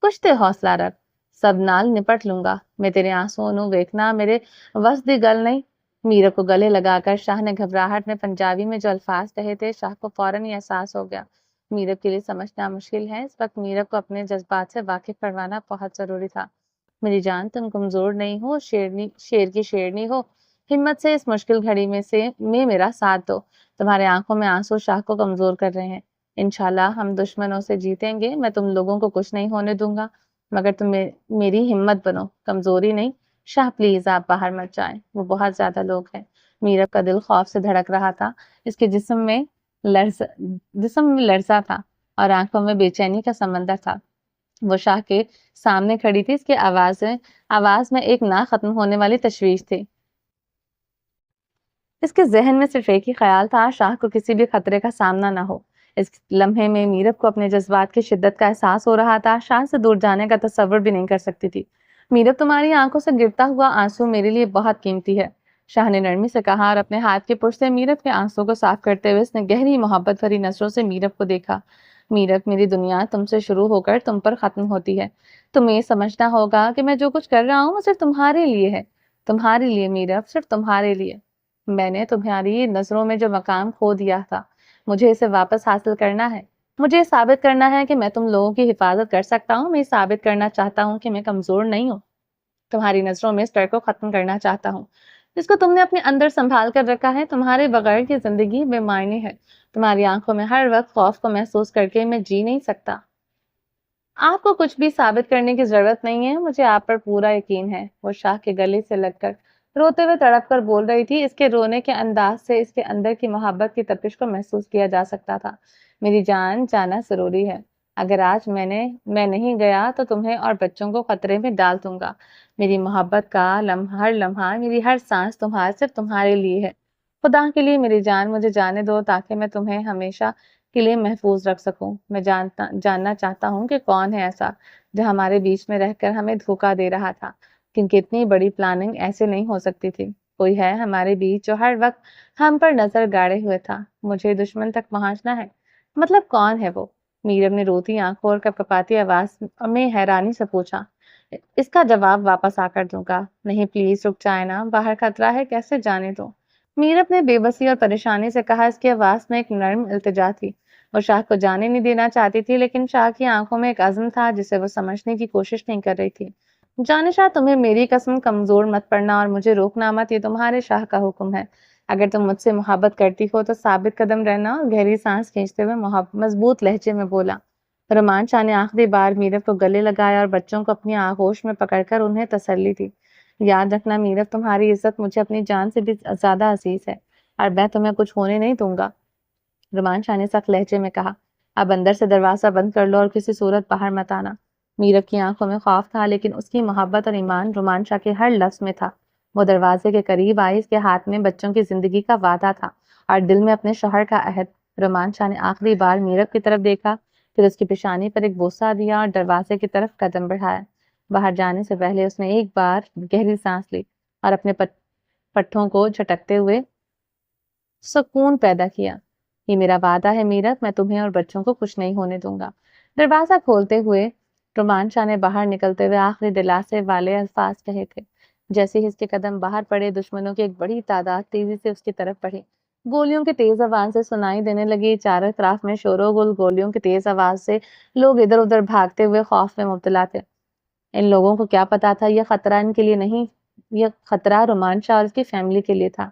کچھ تے حوصلہ رکھ، سب نال نپٹ لوں گا۔ میں تیرے آنسو نو ویکھنا میرے وس دی گل نہیں۔ میرب کو گلے لگا کر شاہ نے گھبراہٹ میں پنجابی میں جو الفاظ کہے تھے، شاہ کو فوراً ہی احساس ہو گیا۔ میرب کے لیے سمجھنا مشکل ہے۔ اس وقت میرب کو اپنے جذبات سے واقف کروانا بہت ضروری تھا۔ میری جان، تم کمزور نہیں ہو، شیر کی شیرنی ہو۔ ہمت سے اس مشکل گھڑی میں میرا ساتھ دو۔ تمہارے آنکھوں میں آنسو شاہ کو کمزور کر رہے ہیں۔ انشاءاللہ ہم دشمنوں سے جیتیں گے۔ میں تم لوگوں کو کچھ نہیں ہونے دوں گا مگر تم میری ہمت بنو، کمزوری نہیں۔ شاہ پلیز آپ باہر مت جائیں، وہ بہت زیادہ لوگ ہیں۔ میرب کا دل خوف سے دھڑک رہا تھا۔ اس کے جسم میں لرزہ تھا اور آنکھوں میں بے چینی کا سمندر تھا۔ وہ شاہ کے سامنے کھڑی تھی۔ اس کی آواز میں ایک نہ ختم ہونے والی تشویش تھی۔ اس کے ذہن میں صرف ایک ہی خیال تھا، شاہ کو کسی بھی خطرے کا سامنا نہ ہو۔ اس لمحے میں میرب کو اپنے جذبات کی شدت کا احساس ہو رہا تھا۔ شاہ سے دور جانے کا تصور بھی نہیں کر سکتی تھی۔ میرب، تمہاری آنکھوں سے گرتا ہوا آنسو میرے لیے بہت قیمتی ہے، شاہ نے نرمی سے کہا اور اپنے ہاتھ کی پشت سے میرب کے آنسوں کو صاف کرتے ہوئے اس نے گہری محبت بھری نظروں سے میرب کو دیکھا۔ میرب، میری دنیا تم سے شروع ہو کر تم پر ختم ہوتی ہے۔ تمہیں یہ سمجھنا ہوگا کہ میں جو کچھ کر رہا ہوں وہ صرف تمہارے لیے ہے، تمہارے لیے میرب، صرف تمہارے لیے۔ میں نے تمہاری نظروں میں جو مقام کھو دیا تھا، مجھے اسے واپس حاصل کرنا ہے۔ مجھے یہ ثابت کرنا ہے کہ میں تم لوگوں کی حفاظت کر سکتا ہوں. میں یہ ثابت کرنا چاہتا ہوں کہ میں کمزور نہیں ہوں. تمہاری نظروں میں اس ڈر کو ختم کرنا چاہتا ہوں جس کو تم نے اپنے اندر سنبھال کر رکھا ہے. تمہارے بغیر کی زندگی بے معنی ہے. تمہاری آنکھوں میں ہر وقت خوف کو محسوس کر کے میں جی نہیں سکتا. آپ کو کچھ بھی ثابت کرنے کی ضرورت نہیں ہے. مجھے آپ پر پورا یقین ہے. وہ شاہ کے گلے سے لگ کر روتے ہوئے تڑپ کر بول رہی تھی. اس کے رونے کے انداز سے اس کے اندر کی محبت کی تپش کو محسوس کیا جا سکتا تھا. میری جان، جانا ضروری ہے. اگر آج میں نہیں گیا تو تمہیں اور بچوں کو خطرے میں ڈال دوں گا. میری محبت کا ہر لمحہ، میری ہر سانس صرف تمہارے لیے ہے. خدا کے لیے میری جان، مجھے جانے دو تاکہ میں تمہیں ہمیشہ کے لیے محفوظ رکھ سکوں. میں جاننا چاہتا ہوں کہ کون ہے ایسا جو ہمارے بیچ میں رہ کر ہمیں دھوکہ دے رہا تھا، کیونکہ اتنی بڑی پلاننگ ایسے نہیں ہو سکتی تھی. کوئی ہے ہمارے بیچ جو ہر وقت ہم پر نظر گاڑے ہوئے تھا. مجھے دشمن تک پہنچنا ہے. مطلب کون ہے وہ؟ میرب نے روتی آنکھوں اور کپکپاتی آواز میں حیرانی سے پوچھا. اس کا جواب واپس آ کر دوں گا. نہیں پلیز رک جائے نا، باہر خطرہ ہے، کیسے جانے دو. میرب نے بے بسی اور پریشانی سے کہا. اس کی آواز میں ایک نرم التجا تھی. وہ شاہ کو جانے نہیں دینا چاہتی تھی، لیکن شاہ کی آنکھوں میں ایک عزم تھا جسے وہ سمجھنے کی کوشش نہیں کر رہی تھی. جانے شاہ، تمہیں میری قسم کمزور مت پڑنا اور مجھے روکنا مت. یہ تمہارے شاہ کا حکم ہے. اگر تم مجھ سے محبت کرتی ہو تو ثابت قدم رہنا. اور گہری سانس کھینچتے ہوئے مضبوط لہجے میں بولا. رومان شاہ نے آخری بار میرب کو گلے لگایا اور بچوں کو اپنی آغوش میں پکڑ کر انہیں تسلی دی. یاد رکھنا میرب، تمہاری عزت مجھے اپنی جان سے بھی زیادہ عزیز ہے اور میں تمہیں کچھ ہونے نہیں دوں گا. رومان شاہ نے سخت لہجے میں کہا. اب اندر سے دروازہ بند کر لو اور کسی صورت باہر مت آنا. میرب کی آنکھوں میں خوف تھا، لیکن اس کی محبت اور ایمان رومان شاہ کے ہر لفظ میں تھا. وہ دروازے کے قریب آئی. اس کے ہاتھ میں بچوں کی زندگی کا وعدہ تھا اور دل میں اپنے شوہر کا عہد. رومان شاہ نے آخری بار میرب کی طرف دیکھا، پھر اس کی پیشانی پر ایک بوسہ دیا اور دروازے کی طرف قدم بڑھایا. باہر جانے سے پہلے اس نے ایک بار گہری سانس لی اور اپنے پٹھوں کو جھٹکتے ہوئے سکون پیدا کیا. یہ میرا وعدہ ہے میرب، میں تمہیں اور بچوں کو کچھ نہیں ہونے دوں گا. دروازہ کھولتے ہوئے رومان شاہ نے باہر نکلتے ہوئے آخری دلاسے والے الفاظ کہے تھے. جیسے ہی اس کے قدم باہر پڑے، دشمنوں کی ایک بڑی تعداد تیزی سے اس کی طرف بڑھی. گولیوں کی تیز آواز سے سنائی دینے لگی. چاروں طرف میں شور و گل. گولیوں کی تیز آواز سے لوگ ادھر ادھر بھاگتے ہوئے خوف میں مبتلا تھے. ان لوگوں کو کیا پتا تھا یہ خطرہ ان کے لیے نہیں، یہ خطرہ رومان شاہ اور اس کی فیملی کے لیے تھا.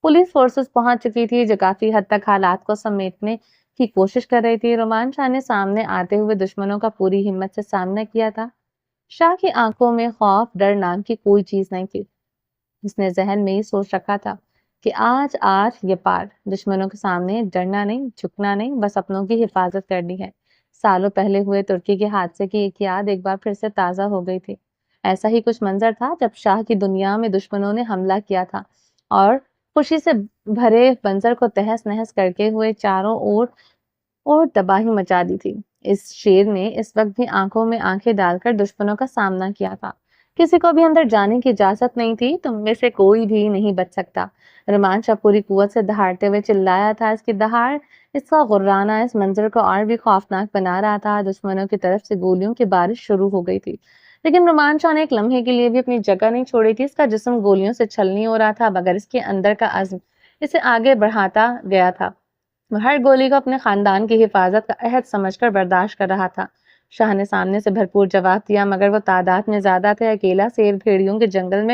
پولیس فورسز پہنچ چکی تھی جو کافی حد تک حالات کو سمیٹنے کی کوشش کر رہی تھی. رومان شاہ نے سامنے آتے ہوئے دشمنوں کا پوری ہمت سے سامنا کیا تھا. شاہ کی آنکھوں میں خوف، ڈر نام کی کوئی چیز نہیں تھی. اس نے ذہن میں یہ سوچ رکھا تھا کہ آج یہ پار. دشمنوں کے سامنے ڈرنا نہیں، جھکنا نہیں، بس اپنوں کی حفاظت کرنی ہے. سالوں پہلے ہوئے ترکی کے حادثے کی ایک یاد ایک بار پھر سے تازہ ہو گئی تھی. ایسا ہی کچھ منظر تھا جب شاہ کی دنیا میں دشمنوں نے حملہ کیا تھا اور خوشی سے بھرے منظر کو تہس نہس کرتے ہوئے چاروں اور تباہی مچا دی تھی. اس شیر نے اس وقت بھی آنکھوں میں آنکھیں ڈال کر دشمنوں کا سامنا کیا تھا. کسی کو بھی اندر جانے کی اجازت نہیں تھی. تم میں سے کوئی بھی نہیں بچ سکتا. رومان شاہ پوری قوت سے دہاڑتے ہوئے چلایا تھا. اس کی دہاڑ، اس کا غرانہ اس منظر کو اور بھی خوفناک بنا رہا تھا. دشمنوں کی طرف سے گولیوں کی بارش شروع ہو گئی تھی، لیکن رومان شاہ نے ایک لمحے کے لیے بھی اپنی جگہ نہیں چھوڑی تھی. اس کا جسم گولیوں سے چھلنی ہو رہا تھا، مگر اس کے اندر کا عزم اسے آگے بڑھاتا گیا تھا. وہ ہر گولی کو اپنے خاندان کی حفاظت کا عہد سمجھ کر برداشت کر رہا تھا. شاہ نے سامنے سے بھرپور جواب دیا، مگر وہ تعداد میں زیادہ تھے. اکیلا شیر بھیڑیوں کے چنگل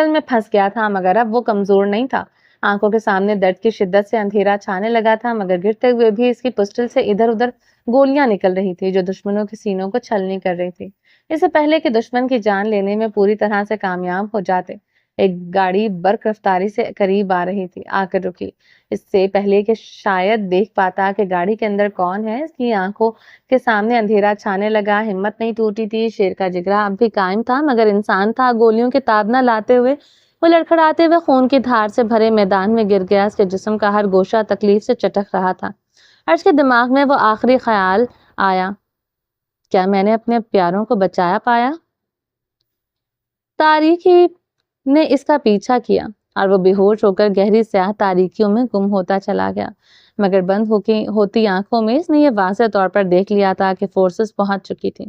میں پھنس گیا تھا، مگر اب وہ کمزور نہیں تھا. آنکھوں کے سامنے درد کی شدت سے اندھیرا چھانے لگا تھا، مگر گرتے ہوئے بھی اس کی پسٹل سے ادھر ادھر گولیاں نکل رہی تھی جو دشمنوں کے سینوں کو چھلنی کر رہی تھی. اس سے پہلے کہ دشمن کی جان لینے میں پوری طرح سے کامیاب ہو جاتے، ایک گاڑی برق رفتاری سے قریب آ رہی تھی. آ کر رکی. اس سے پہلے کہ شاید دیکھ پاتا کہ گاڑی کے اندر کون ہے، اس کی آنکھوں کے سامنے اندھیرا چھانے لگا. ہمت نہیں ٹوٹی تھی. شیر کا جگرا اب بھی قائم تھا، مگر انسان تھا. گولیوں کے تاب نہ لاتے ہوئے وہ لڑکھڑاتے ہوئے خون کی دھار سے بھرے میدان میں گر گیا. اس کے جسم کا ہر گوشہ تکلیف سے چٹک رہا تھا اور اس کے دماغ میں وہ آخری خیال آیا، کیا میں نے اپنے پیاروں کو بچایا پایا؟ تاریکی نے اس کا پیچھا کیا اور وہ بے ہوش ہو کر گہری سیاہ تاریکیوں میں گم ہوتا چلا گیا. مگر بند ہوتی آنکھوں میں اس نے یہ واضح طور پر دیکھ لیا تھا کہ فورسز پہنچ چکی تھی.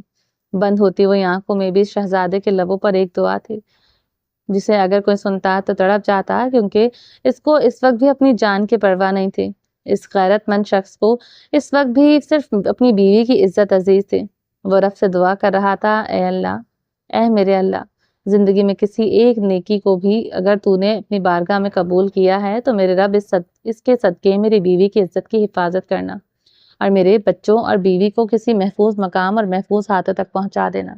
بند ہوتی ہوئی آنکھوں میں بھی شہزادے کے لبوں پر ایک دعا تھی جسے اگر کوئی سنتا تو تڑپ جاتا، کیونکہ اس کو اس وقت بھی اپنی جان کی پرواہ نہیں تھی. اس غیرت مند شخص کو اس وقت بھی صرف اپنی بیوی کی عزت عزیز تھی۔ وہ رب سے دعا کر رہا تھا، اے اللہ، اے میرے اللہ، زندگی میں کسی ایک نیکی کو بھی اگر تو نے اپنی بارگاہ میں قبول کیا ہے تو میرے رب اس کے صدقے میری بیوی کی عزت کی حفاظت کرنا اور میرے بچوں اور بیوی کو کسی محفوظ مقام اور محفوظ ہاتھوں تک پہنچا دینا۔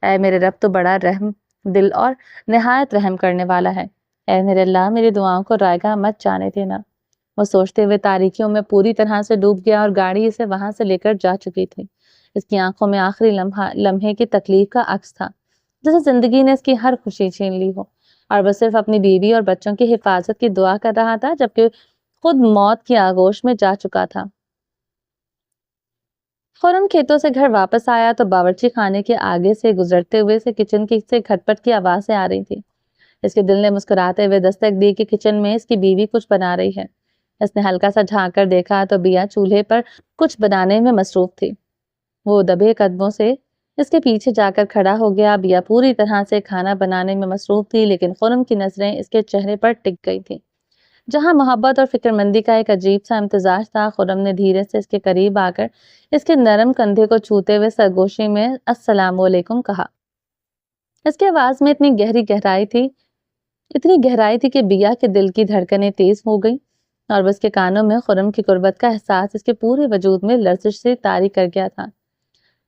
اے میرے رب تو بڑا رحم دل اور نہایت رحم کرنے والا ہے۔ اے میرے اللہ، میری دعاؤں کو رائگاں مت جانے دینا۔ وہ سوچتے ہوئے تاریکیوں میں پوری طرح سے ڈوب گیا اور گاڑی اسے وہاں سے لے کر جا چکی تھی۔ اس کی آنکھوں میں آخری لمحے کی تکلیف کا عکس تھا، جیسے زندگی نے اس کی ہر خوشی چھین لی ہو اور وہ صرف اپنی بیوی اور بچوں کی حفاظت کی دعا کر رہا تھا، جبکہ خود موت کی آغوش میں جا چکا تھا۔ خرم کھیتوں سے گھر واپس آیا تو باورچی خانے کے آگے سے گزرتے ہوئے سے کچن کی سے کھٹپٹ کی آوازیں آ رہی تھی۔ اس کے دل نے مسکراتے ہوئے دستک دی کہ کچن میں اس کی بیوی کچھ بنا رہی ہے۔ اس نے ہلکا سا جھانک کر دیکھا تو بیا چولہے پر کچھ بنانے میں مصروف تھی۔ وہ دبے قدموں سے اس کے پیچھے جا کر کھڑا ہو گیا۔ بیا پوری طرح سے کھانا بنانے میں مصروف تھی، لیکن خرم کی نظریں اس کے چہرے پر ٹک گئی تھی، جہاں محبت اور فکر مندی کا ایک عجیب سا امتزاج تھا۔ خرم نے دھیرے سے اس کے قریب آ کر اس کے نرم کندھے کو چھوتے ہوئے سرگوشی میں السلام علیکم کہا۔ اس کی آواز میں اتنی گہرائی تھی کہ بیا کے دل کی دھڑکنیں تیز ہو گئیں اور اس کے کانوں میں خرم کی قربت کا احساس اس کے پورے وجود میں لرزش سے طاری کر گیا تھا۔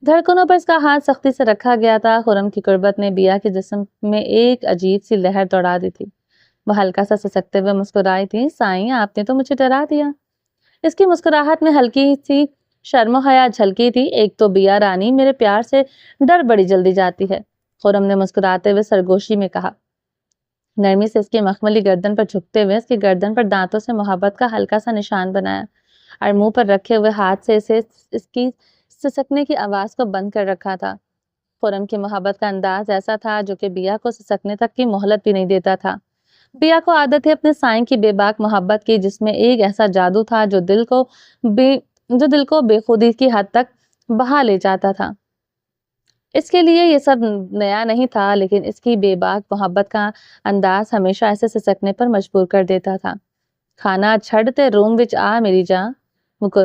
دھڑکنوں پر اس کا ہاتھ سختی سے رکھا گیا تھا۔ خرم کی قربت نے بیا کے جسم میں ایک عجیب سی لہر دوڑا دی تھی۔ وہ ہلکا سا سسکتے ہوئے مسکرائی تھی، سائیں آپ نے تو مجھے ڈرا دیا۔ اس کی مسکراہٹ میں ہلکی سی شرم و حیا جھلکی تھی۔ ایک تو بیا رانی میرے پیار سے ڈر بڑی جلدی جاتی ہے، خرم نے مسکراتے ہوئے سرگوشی میں کہا۔ نرمی سے اس کی مخملی گردن پر جھکتے ہوئے اس کی گردن پر دانتوں سے محبت کا ہلکا سا نشان بنایا اور منہ پر رکھے ہوئے ہاتھ سے اس کی سسکنے کی آواز کو بند کر رکھا تھا۔ خرم کی محبت کا انداز ایسا تھا جو کہ بیا کو سسکنے تک کی مہلت بھی نہیں دیتا تھا۔ بیا کو عادت تھی اپنے سائیں کی بے باک محبت کی، جس میں ایک ایسا جادو تھا جو دل کو بے خودی کی حد تک بہا لے جاتا تھا۔ اس کے لیے یہ سب نیا نہیں تھا، لیکن اس کی بے باک محبت کا انداز ہمیشہ ایسے سسکنے پر مجبور کر دیتا تھا۔ کھانا چھڑتے روم وچ آ میری جان،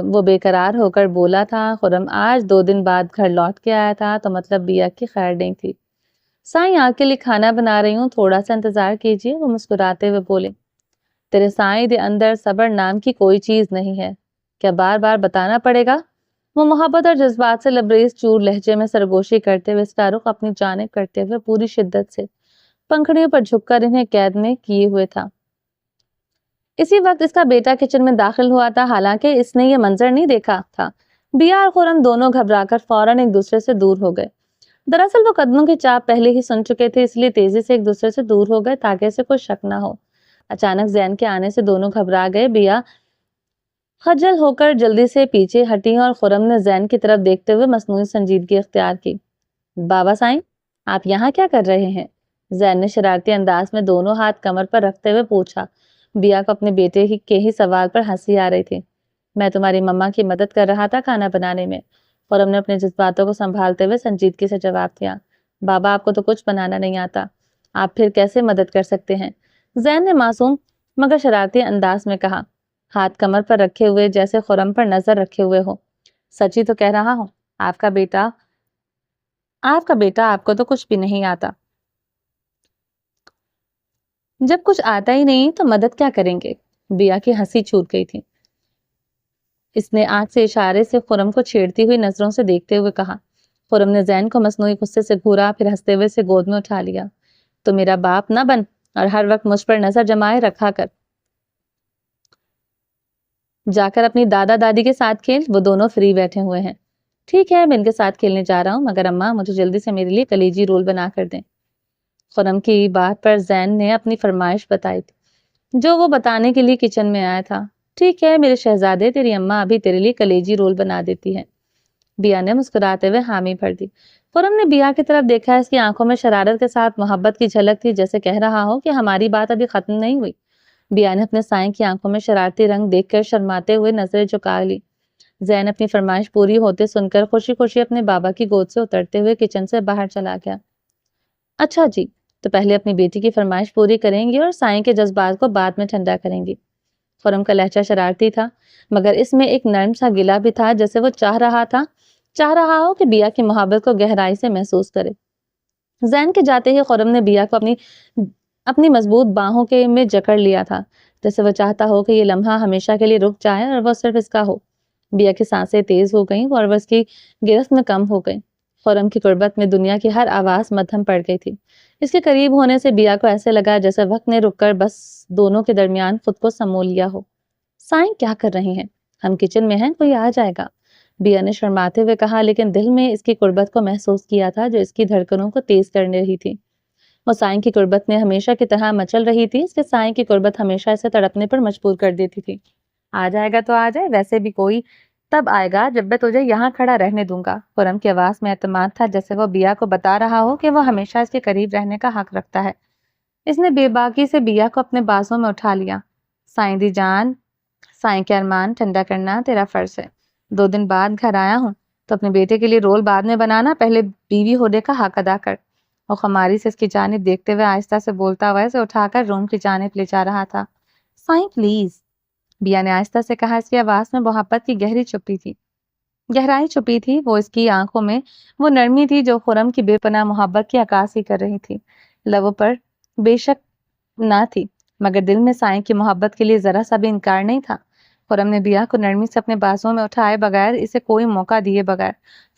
وہ بے قرار ہو کر بولا تھا۔ خرم آج 2 دن بعد گھر لوٹ کے آیا تھا تو مطلب بیا کی خیر نہیں تھی۔ سائیں آپ کے لیے کھانا بنا رہی ہوں، تھوڑا سا انتظار کیجیے، وہ مسکراتے ہوئے بولے۔ تیرے سائیں دے اندر صبر نام کی کوئی چیز نہیں ہے، کیا بار بار بتانا پڑے گا؟ وہ محبت اور جذبات سے لبریز چور لہجے میں سرگوشی کرتے ہوئے اس کا رخ اپنی جانب کرتے ہوئے پوری شدت سے پنکھڑیوں پر جھک کر انہیں قید میں کیے ہوئے تھا۔ اسی وقت اس کا بیٹا کچن میں داخل ہوا تھا، حالانکہ اس نے یہ منظر نہیں دیکھا تھا۔ بیا اور خرم دونوں گھبرا کر فوراً ایک دوسرے سے دور ہو گئے۔ دراصل وہ قدموں کی چاپ پہلے ہی سن چکے تھے، اس لیے تیزی سے ایک دوسرے سے دور ہو گئے تاکہ اسے کوئی شک نہ ہو۔ اچانک زین کے آنے سے دونوں گھبرا گئے۔ بیا خجل ہو کر جلدی سے پیچھے ہٹی اور خرم نے زین کی طرف دیکھتے ہوئے مصنوعی سنجیدگی اختیار کی۔ بابا سائیں، آپ یہاں کیا کر رہے ہیں؟ زین نے شرارتی انداز میں دونوں ہاتھ کمر پر رکھتے ہوئے پوچھا۔ بیا کو اپنے بیٹے کے ہی سوال پر ہنسی آ رہی تھی۔ میں تمہاری مما کی مدد کر رہا تھا کھانا بنانے میں، خرم نے اپنے جذباتوں کو سنبھالتے ہوئے سنجیدگی سے جواب دیا۔ بابا آپ کو تو کچھ بنانا نہیں آتا، آپ پھر کیسے مدد کر سکتے ہیں؟ زین نے معصوم مگر شرارتی انداز میں کہا، ہاتھ کمر پر رکھے ہوئے جیسے خرم پر نظر رکھے ہوئے ہو۔ سچ ہی تو کہہ رہا ہوں، آپ کا بیٹا آپ کو تو کچھ بھی نہیں آتا۔ جب کچھ آتا ہی نہیں تو مدد کیا کریں گے؟ بیا کی ہنسی چھوٹ گئی تھی۔ اس نے آنکھ سے اشارے سے خرم کو چھیڑتی ہوئی نظروں سے دیکھتے ہوئے کہا۔ خرم نے زین کو مصنوعی غصے سے گھورا، پھر ہنستے ہوئے سے گود میں اٹھا لیا۔ تو میرا باپ نہ بن اور ہر وقت مجھ پر نظر جمائے رکھا کر۔ جا کر اپنی دادا دادی کے ساتھ کھیل، وہ دونوں فری بیٹھے ہوئے ہیں۔ ٹھیک ہے، میں ان کے ساتھ کھیلنے جا رہا ہوں، مگر اماں مجھے جلدی سے میرے لیے کلیجی رول بنا کر دیں۔ خرم کی بات پر زین نے اپنی فرمائش بتائی تھی، جو وہ بتانے کے لیے کچن میں آیا تھا۔ ٹھیک ہے میرے شہزادے، تیری اماں ابھی تیرے لیے کلیجی رول بنا دیتی ہے۔ بیا نے مسکراتے ہوئے حامی بھر دی۔ خرم نے بیا کی طرف دیکھا، اس کی آنکھوں میں شرارت کے ساتھ محبت کی جھلک تھی، جیسے کہہ رہا ہو کہ ہماری بات ابھی ختم نہیں ہوئی۔ بیا نے اپنے سائیں کی آنکھوں میں شرارتی رنگ دیکھ کر شرماتے ہوئے نظریں جھکا لی۔ زین اپنی فرمائش پوری ہوتے سن کر خوشی خوشی اپنے بابا کی گود سے اترتے ہوئے کچن سے باہر چلا گیا۔ اچھا جی، تو پہلے اپنی بیٹی کی فرمائش پوری کریں گی اور سائیں کے جذبات کو بعد میں ٹھنڈا کریں گی۔ خرم کا لہجہ شرارتی تھا، مگر اس میں ایک نرم سا گلہ بھی تھا، جیسے وہ چاہ رہا ہو کہ بیا کی محبت کو گہرائی سے محسوس کرے۔ زین کے جاتے ہی خرم نے بیا کو اپنی مضبوط باہوں کے میں جکڑ لیا تھا، جیسے وہ چاہتا ہو کہ یہ لمحہ ہمیشہ کے لیے رک جائے اور وہ صرف اس کا ہو۔ بیا کی سانسیں تیز ہو گئیں اور وہ اس کی گرفت میں کم ہو گئیں۔ خرم کی قربت میں دنیا کی ہر آواز مدھم پڑ گئی تھی۔ اس کے قریب ہونے سے بیا کو ایسے لگا جیسے وقت نے رک کر بس دونوں کے درمیان خود کو سمو لیا ہو۔ سائیں کیا کر رہی ہیں؟ ہم کچن میں ہیں، کوئی آ جائے گا، بیا نے شرماتے ہوئے کہا، لیکن دل میں اس کی قربت کو محسوس کیا تھا جو اس کی دھڑکنوں کو تیز کرنے رہی تھی۔ وہ سائیں کی قربت میں ہمیشہ کی طرح مچل رہی تھی، اس کے سائیں کی قربت ہمیشہ اسے تڑپنے پر مجبور کر دیتی تھی۔ آ جائے گا تو آ جائے، ویسے بھی کوئی تب آئے گا جب میں تجھے یہاں کھڑا رہنے دوں گا۔ خرم کی آواز میں اعتماد تھا، جیسے وہ بیا کو بتا رہا ہو کہ وہ ہمیشہ اس کے قریب رہنے کا حق رکھتا ہے۔ اس نے بے باکی سے بیا کو اپنے بازوں میں اٹھا لیا۔ سائیں دی جان، سائیں کے ارمان ٹھنڈا کرنا تیرا فرض ہے۔ 2 دن بعد گھر آیا ہوں تو اپنے بیٹے کے لیے رول بعد میں بنانا، پہلے بیوی ہونے کا حق ادا کر۔ وہ خماری سے اس کی جانب دیکھتے ہوئے آہستہ سے بولتا ہوا اسے اٹھا کر روم کی جانب لے جا رہا تھا۔ سائیں پلیز، بیا نے آہستہ سے کہا، اس کی آواز میں محبت کی گہرائی چھپی تھی۔ وہ اس کی آنکھوں میں وہ نرمی تھی جو خرم کی بے پناہ محبت کی عکاسی کر رہی تھی۔ لبوں پر بے شک نہ تھی، مگر دل میں سائیں کی محبت کے لیے ذرا سا بھی انکار نہیں تھا۔ خرم نے بیا کو نرمی سے اپنے بازوں میں اٹھائے بغیر، اسے کوئی موقع دیے بغیر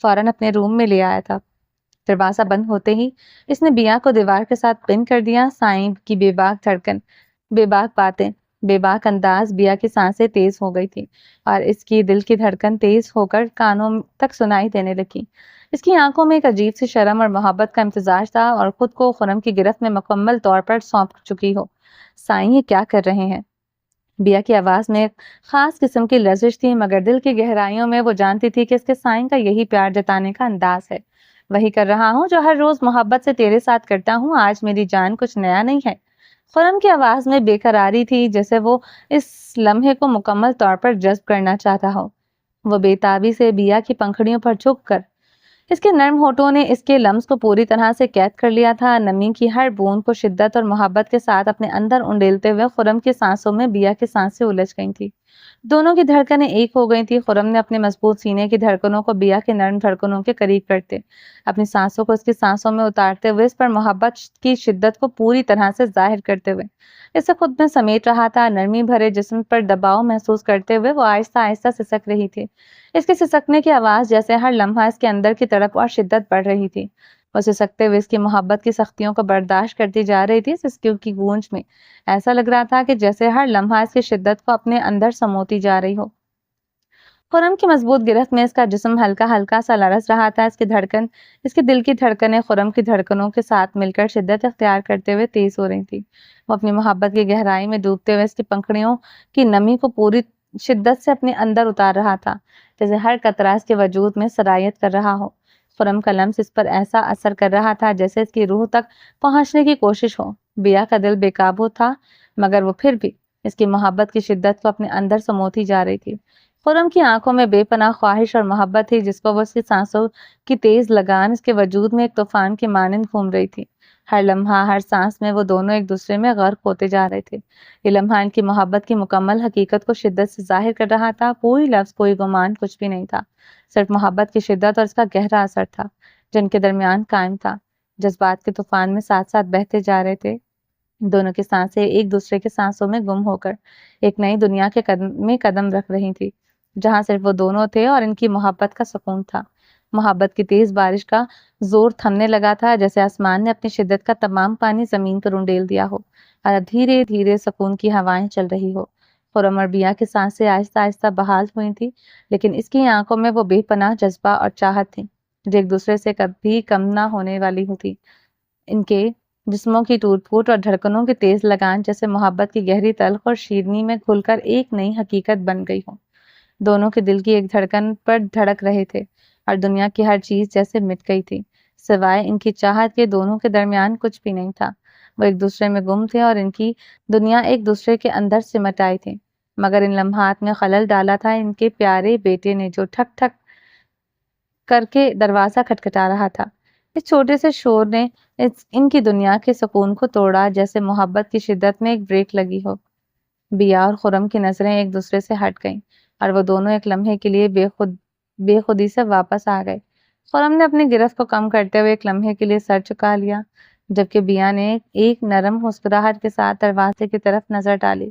فوراً اپنے روم میں لے آیا تھا۔ دروازہ بند ہوتے ہی اس نے بیا کو دیوار کے ساتھ پن کر دیا۔ سائیں کی بے باک دھڑکن، بے باک باتیں، بے باک انداز، بیا کی سانسیں تیز ہو گئی تھی اور اس کی دل کی دھڑکن تیز ہو کر کانوں تک سنائی دینے لگی۔ اس کی آنکھوں میں ایک عجیب سی شرم اور محبت کا امتزاج تھا اور خود کو خرم کی گرفت میں مکمل طور پر سونپ چکی ہو۔ سائیں یہ کیا کر رہے ہیں؟ بیا کی آواز میں ایک خاص قسم کی لرزش تھی، مگر دل کی گہرائیوں میں وہ جانتی تھی کہ اس کے سائیں کا یہی پیار جتانے کا انداز ہے۔ وہی کر رہا ہوں جو ہر روز محبت سے تیرے ساتھ کرتا ہوں، آج میری جان کچھ نیا نہیں ہے۔ خرم کی آواز میں بے قراری تھی، جیسے وہ اس لمحے کو مکمل طور پر جذب کرنا چاہتا ہو۔ وہ بے تابی سے بیا کی پنکھڑیوں پر جھک کر اس کے نرم ہونٹوں نے اس کے لمس کو پوری طرح سے قید کر لیا تھا۔ نمی کی ہر بوند کو شدت اور محبت کے ساتھ اپنے اندر انڈیلتے ہوئے خرم کی سانسوں میں بیا کی سانسیں الجھ گئی تھی۔ دونوں کی دھڑکنیں ایک ہو گئی تھی۔ خرم نے اپنے مضبوط سینے کی دھڑکنوں کو بیا کے نرم دھڑکنوں کے قریب کرتے، اپنی سانسوں کو اس کی سانسوں میں اتارتے ہوئے اس پر محبت کی شدت کو پوری طرح سے ظاہر کرتے ہوئے اسے خود میں سمیٹ رہا تھا۔ نرمی بھرے جسم پر دباؤ محسوس کرتے ہوئے وہ آہستہ آہستہ سسک رہی تھی۔ اس کے سسکنے کی آواز جیسے ہر لمحہ اس کے اندر کی تڑپ اور شدت بڑھ رہی تھی۔ وہ سسکتے ہوئے اس کی محبت کی سختیوں کو برداشت کرتی جا رہی تھی۔ سسکیوں کی گونج میں ایسا لگ رہا تھا کہ جیسے ہر لمحہ اس کی شدت کو اپنے اندر سموتی جا رہی ہو۔ خرم کی مضبوط گرفت میں اس کا جسم ہلکا ہلکا سا لرز رہا تھا۔ اس کے دل کی دھڑکنیں خرم کی دھڑکنوں کے ساتھ مل کر شدت اختیار کرتے ہوئے تیز ہو رہی تھی۔ وہ اپنی محبت کی گہرائی میں ڈوبتے ہوئے اس کی پنکھڑیوں کی نمی کو پوری شدت سے اپنے اندر اتار رہا تھا، جیسے ہر قطرہ اس کے وجود میں سرایت کر رہا ہو۔ خرم کا لمس اس پر ایسا اثر کر رہا تھا جیسے اس کی روح تک پہنچنے کی کوشش ہو۔ بیا کا دل بے قابو تھا، مگر وہ پھر بھی اس کی محبت کی شدت کو اپنے اندر سموتی جا رہی تھی۔ خرم کی آنکھوں میں بے پناہ خواہش اور محبت تھی، جس کو وہ اس کی سانسوں کی تیز لگان اس کے وجود میں ایک طوفان کی مانند گھوم رہی تھی۔ ہر لمحہ، ہر سانس میں وہ دونوں ایک دوسرے میں غرق ہوتے جا رہے تھے۔ یہ لمحہ ان کی محبت کی مکمل حقیقت کو شدت سے ظاہر کر رہا تھا۔ کوئی لفظ، کوئی گمان، کچھ بھی نہیں تھا، صرف محبت کی شدت اور اس کا گہرا اثر تھا جو ان کے درمیان قائم تھا۔ جذبات کے طوفان میں ساتھ ساتھ بہتے جا رہے تھے۔ دونوں کی سانسیں ایک دوسرے کے سانسوں میں گم ہو کر ایک نئی دنیا کے قدم رکھ رہی تھی، جہاں صرف وہ دونوں تھے اور ان کی محبت کا سکون تھا۔ محبت کی تیز بارش کا زور تھمنے لگا تھا، جیسے آسمان نے اپنی شدت کا تمام پانی زمین پر انڈیل دیا ہو اور اب دھیرے دھیرے سکون کی ہوائیں چل رہی ہو۔ خرم اور بیا کی سانسیں آہستہ آہستہ بحال ہوئی تھی، لیکن اس کی آنکھوں میں وہ بے پناہ جذبہ اور چاہت تھی جو ایک دوسرے سے کبھی کم نہ ہونے والی ہوتی۔ ان کے جسموں کی ٹوٹ پھوٹ اور دھڑکنوں کی تیز لگان جیسے محبت کی گہری تلخ اور شیرنی میں گھل کر ایک نئی حقیقت بن گئی ہو۔ دونوں کے دل کی ایک دھڑکن پر دھڑک رہے تھے اور دنیا کی ہر چیز جیسے مٹ گئی تھی، سوائے ان کی چاہت کے۔ دونوں کے درمیان کچھ بھی نہیں تھا، وہ ایک دوسرے میں گم تھے اور ان کی دنیا ایک دوسرے کے اندر سمٹ آئی تھی۔ مگر ان لمحات میں خلل ڈالا تھا ان کے پیارے بیٹے نے، جو ٹھک ٹھک کر کے دروازہ کھٹکھٹا رہا تھا۔ اس چھوٹے سے شور نے ان کی دنیا کے سکون کو توڑا، جیسے محبت کی شدت میں ایک بریک لگی ہو۔ بیا اور خرم کی نظریں ایک دوسرے سے ہٹ گئیں اور وہ دونوں ایک لمحے کے لیے بے خودی سے واپس آ گئے۔ خرم نے اپنی گرفت کو کم کرتے ہوئے ایک لمحے کے لیے سر چکا لیا، جبکہ بیا نے ایک نرم مسکراہٹ کے ساتھ دروازے کی طرف نظر ڈالی۔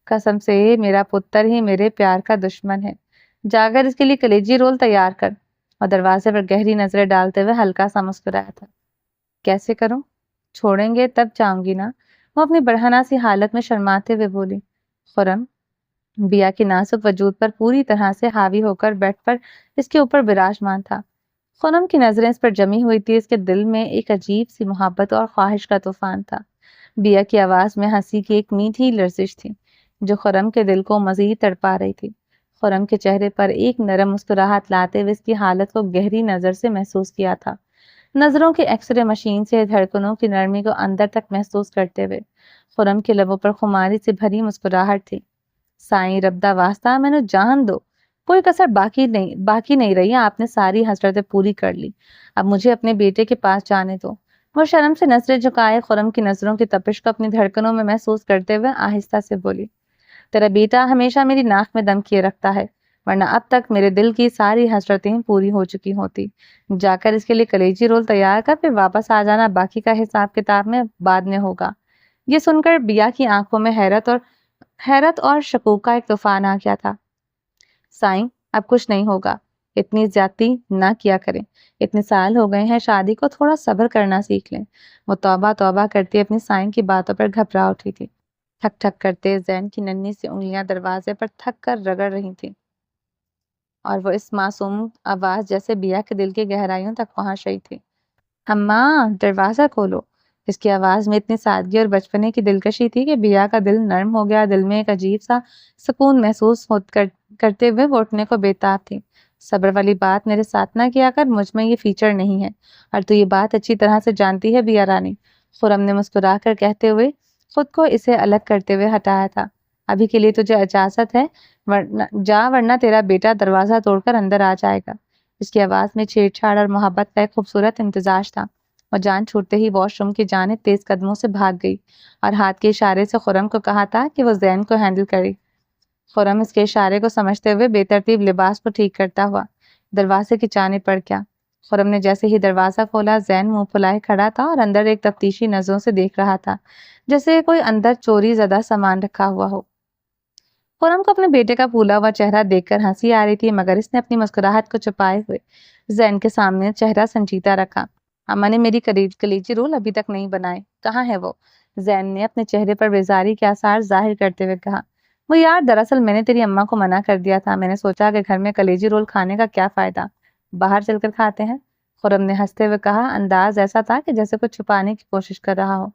قسم سے میرا پتر ہی میرے پیار کا دشمن ہے، جا کر اس کے لیے کلیجی رول تیار کر، اور دروازے پر گہری نظریں ڈالتے ہوئے ہلکا سا مسکرایا تھا۔ کیسے کروں؟ چھوڑیں گے تب جاؤں گی نا، وہ اپنی بڑھنا سی حالت میں شرماتے ہوئے بولی۔ خرم بیا کے نازک وجود پر پوری طرح سے حاوی ہو کر بیٹھ پر اس کے اوپر براجمان تھا۔ خرم کی نظریں اس پر جمی ہوئی تھی، اس کے دل میں ایک عجیب سی محبت اور خواہش کا طوفان تھا۔ بیا کی آواز میں ہنسی کی ایک میٹھی لرزش تھی جو خرم کے دل کو مزید تڑپا رہی تھی۔ خرم کے چہرے پر ایک نرم مسکراہٹ لاتے ہوئے اس کی حالت کو گہری نظر سے محسوس کیا تھا، نظروں کے ایکس رے مشین سے دھڑکنوں کی نرمی کو اندر تک محسوس کرتے ہوئے۔ خرم کے لبوں پر خماری سے بھری مسکراہٹ تھی۔ سائیں ربدہ واسطہ میں نے جان دو، کوئی کسر باقی نہیں رہی، آپ نے ساری حسرتیں پوری کر لی، اب مجھے اپنے بیٹے کے پاس جانے دو۔ وہ شرم سے نظریں جھکائے خرم کی نظروں کی تپش کو اپنی دھڑکنوں میں محسوس کرتے ہوئے آہستہ سے بولی، تیرا بیٹا ہمیشہ میری ناک میں دم کیے رکھتا ہے، ورنہ اب تک میرے دل کی ساری حسرتیں پوری ہو چکی ہوتی۔ جا کر اس کے لیے کلیجی رول تیار کر، پھر واپس آ جانا، باقی کا حساب کتاب میں بعد میں ہوگا۔ یہ سن کر بیا کی آنکھوں میں حیرت اور شکوک کا ایک طوفان آ گیا تھا۔ سائیں اب کچھ نہیں ہوگا، اتنی زیادتی نہ کیا کریں، اتنے سال ہو گئے ہیں شادی کو، تھوڑا صبر کرنا سیکھ لیں۔ وہ توبہ توبہ کرتی اپنی سائیں کی باتوں پر گھبرا اٹھی تھی۔ ٹھک ٹھک کرتے زین کی ننھی سی انگلیاں دروازے پر تھک کر رگڑ رہی تھیں، اور وہ اس معصوم آواز جیسے بیا کے دل کی گہرائیوں تک پہنچ رہی تھی۔ اماں دروازہ کھولو۔ اس کی آواز میں اتنی سادگی اور بچپنے کی دلکشی تھی کہ بیا کا دل نرم ہو گیا، دل میں ایک عجیب سا سکون محسوس کرتے ہوئے وہ اٹھنے کو بےتاب تھی۔ صبر والی بات میرے ساتھ نہ کیا کر، مجھ میں یہ فیچر نہیں ہے، اور تو یہ بات اچھی طرح سے جانتی ہے بیا رانی، خرم نے مسکرا کر کہتے ہوئے خود کو اسے الگ کرتے ہوئے ہٹایا تھا۔ ابھی کے لیے تجھے اجازت ہے، ورنہ تیرا بیٹا دروازہ توڑ کر اندر آ جائے گا۔ اس کی آواز میں چھیڑ چھاڑ اور محبت کا ایک خوبصورت امتزاج تھا۔ وہ جان چھوٹتے ہی واش روم کی جانب تیز قدموں سے بھاگ گئی اور ہاتھ کے اشارے سے خرم کو کہا تھا کہ وہ زین کو ہینڈل کرے۔ خرم اس کے اشارے کو سمجھتے ہوئے بے ترتیب لباس کو ٹھیک کرتا ہوا دروازے کی جانب بڑھ گیا۔ خرم نے جیسے ہی دروازہ کھولا، زین منہ پھلائے کھڑا تھا اور اندر ایک تفتیشی نظروں سے دیکھ رہا تھا، جیسے کوئی اندر چوری زدہ سامان رکھا ہوا ہو۔ خرم کو اپنے بیٹے کا پھولا ہوا چہرہ دیکھ کر ہنسی آ رہی تھی، مگر اس نے اپنی مسکراہٹ کو چھپائے ہوئے زین کے سامنے چہرہ سنجیدہ رکھا۔ اماں نے میری کلیجی رول ابھی تک نہیں بنائے، کہاں ہے وہ؟ زین نے اپنے چہرے پر بیزاری کے آثار ظاہر کرتے ہوئے کہا۔ وہ یار، دراصل میں نے تیری اماں کو منع کر دیا تھا، میں نے سوچا کہ گھر میں کلیجی رول کھانے کا کیا فائدہ، باہر چل کر کھاتے ہیں۔ خرم نے ہنستے ہوئے کہا، انداز ایسا تھا کہ جیسے کچھ چھپانے کی کوشش کر رہا ہو۔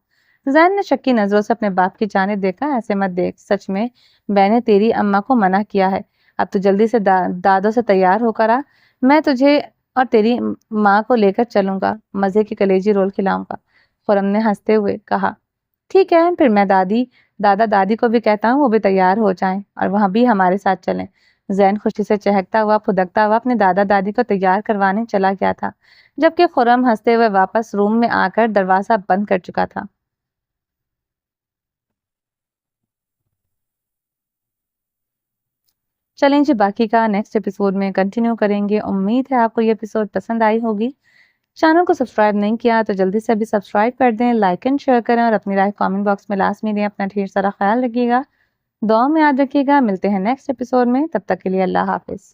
زین نے شکی نظروں سے اپنے باپ کی جانب دیکھا۔ ایسے مت دیکھ، سچ میں نے تیری اماں کو منع کیا ہے، اب تو جلدی سے دادوں سے تیار ہو کر آ، میں تجھے اور تیری ماں کو لے کر چلوں گا، مزے کی کلیجی رول کھلاؤں گا۔ خرم نے ہنستے ہوئے کہا، ٹھیک ہے، پھر میں دادا دادی کو بھی کہتا ہوں وہ بھی تیار ہو جائیں اور وہاں بھی ہمارے ساتھ چلیں۔ زین خوشی سے چہکتا ہوا پھدکتا ہوا اپنے دادا دادی کو تیار کروانے چلا گیا تھا، جبکہ خرم ہنستے ہوئے واپس روم میں آ کر دروازہ بند کر چکا تھا۔ چلیں جی، باقی کا نیکسٹ ایپیسوڈ میں کنٹینیو کریں گے۔ امید ہے آپ کو یہ ایپیسوڈ پسند آئی ہوگی۔ چینل کو سبسکرائب نہیں کیا تو جلدی سے ابھی سبسکرائب کر دیں، لائک اینڈ شیئر کریں، اور اپنی رائے کامنٹ باکس میں لازمی دیں۔ اپنا ڈھیر سارا خیال رکھیے گا، دعاؤں میں یاد رکھیے گا۔ ملتے ہیں نیکسٹ ایپیسوڈ میں، تب تک کے لیے اللہ حافظ۔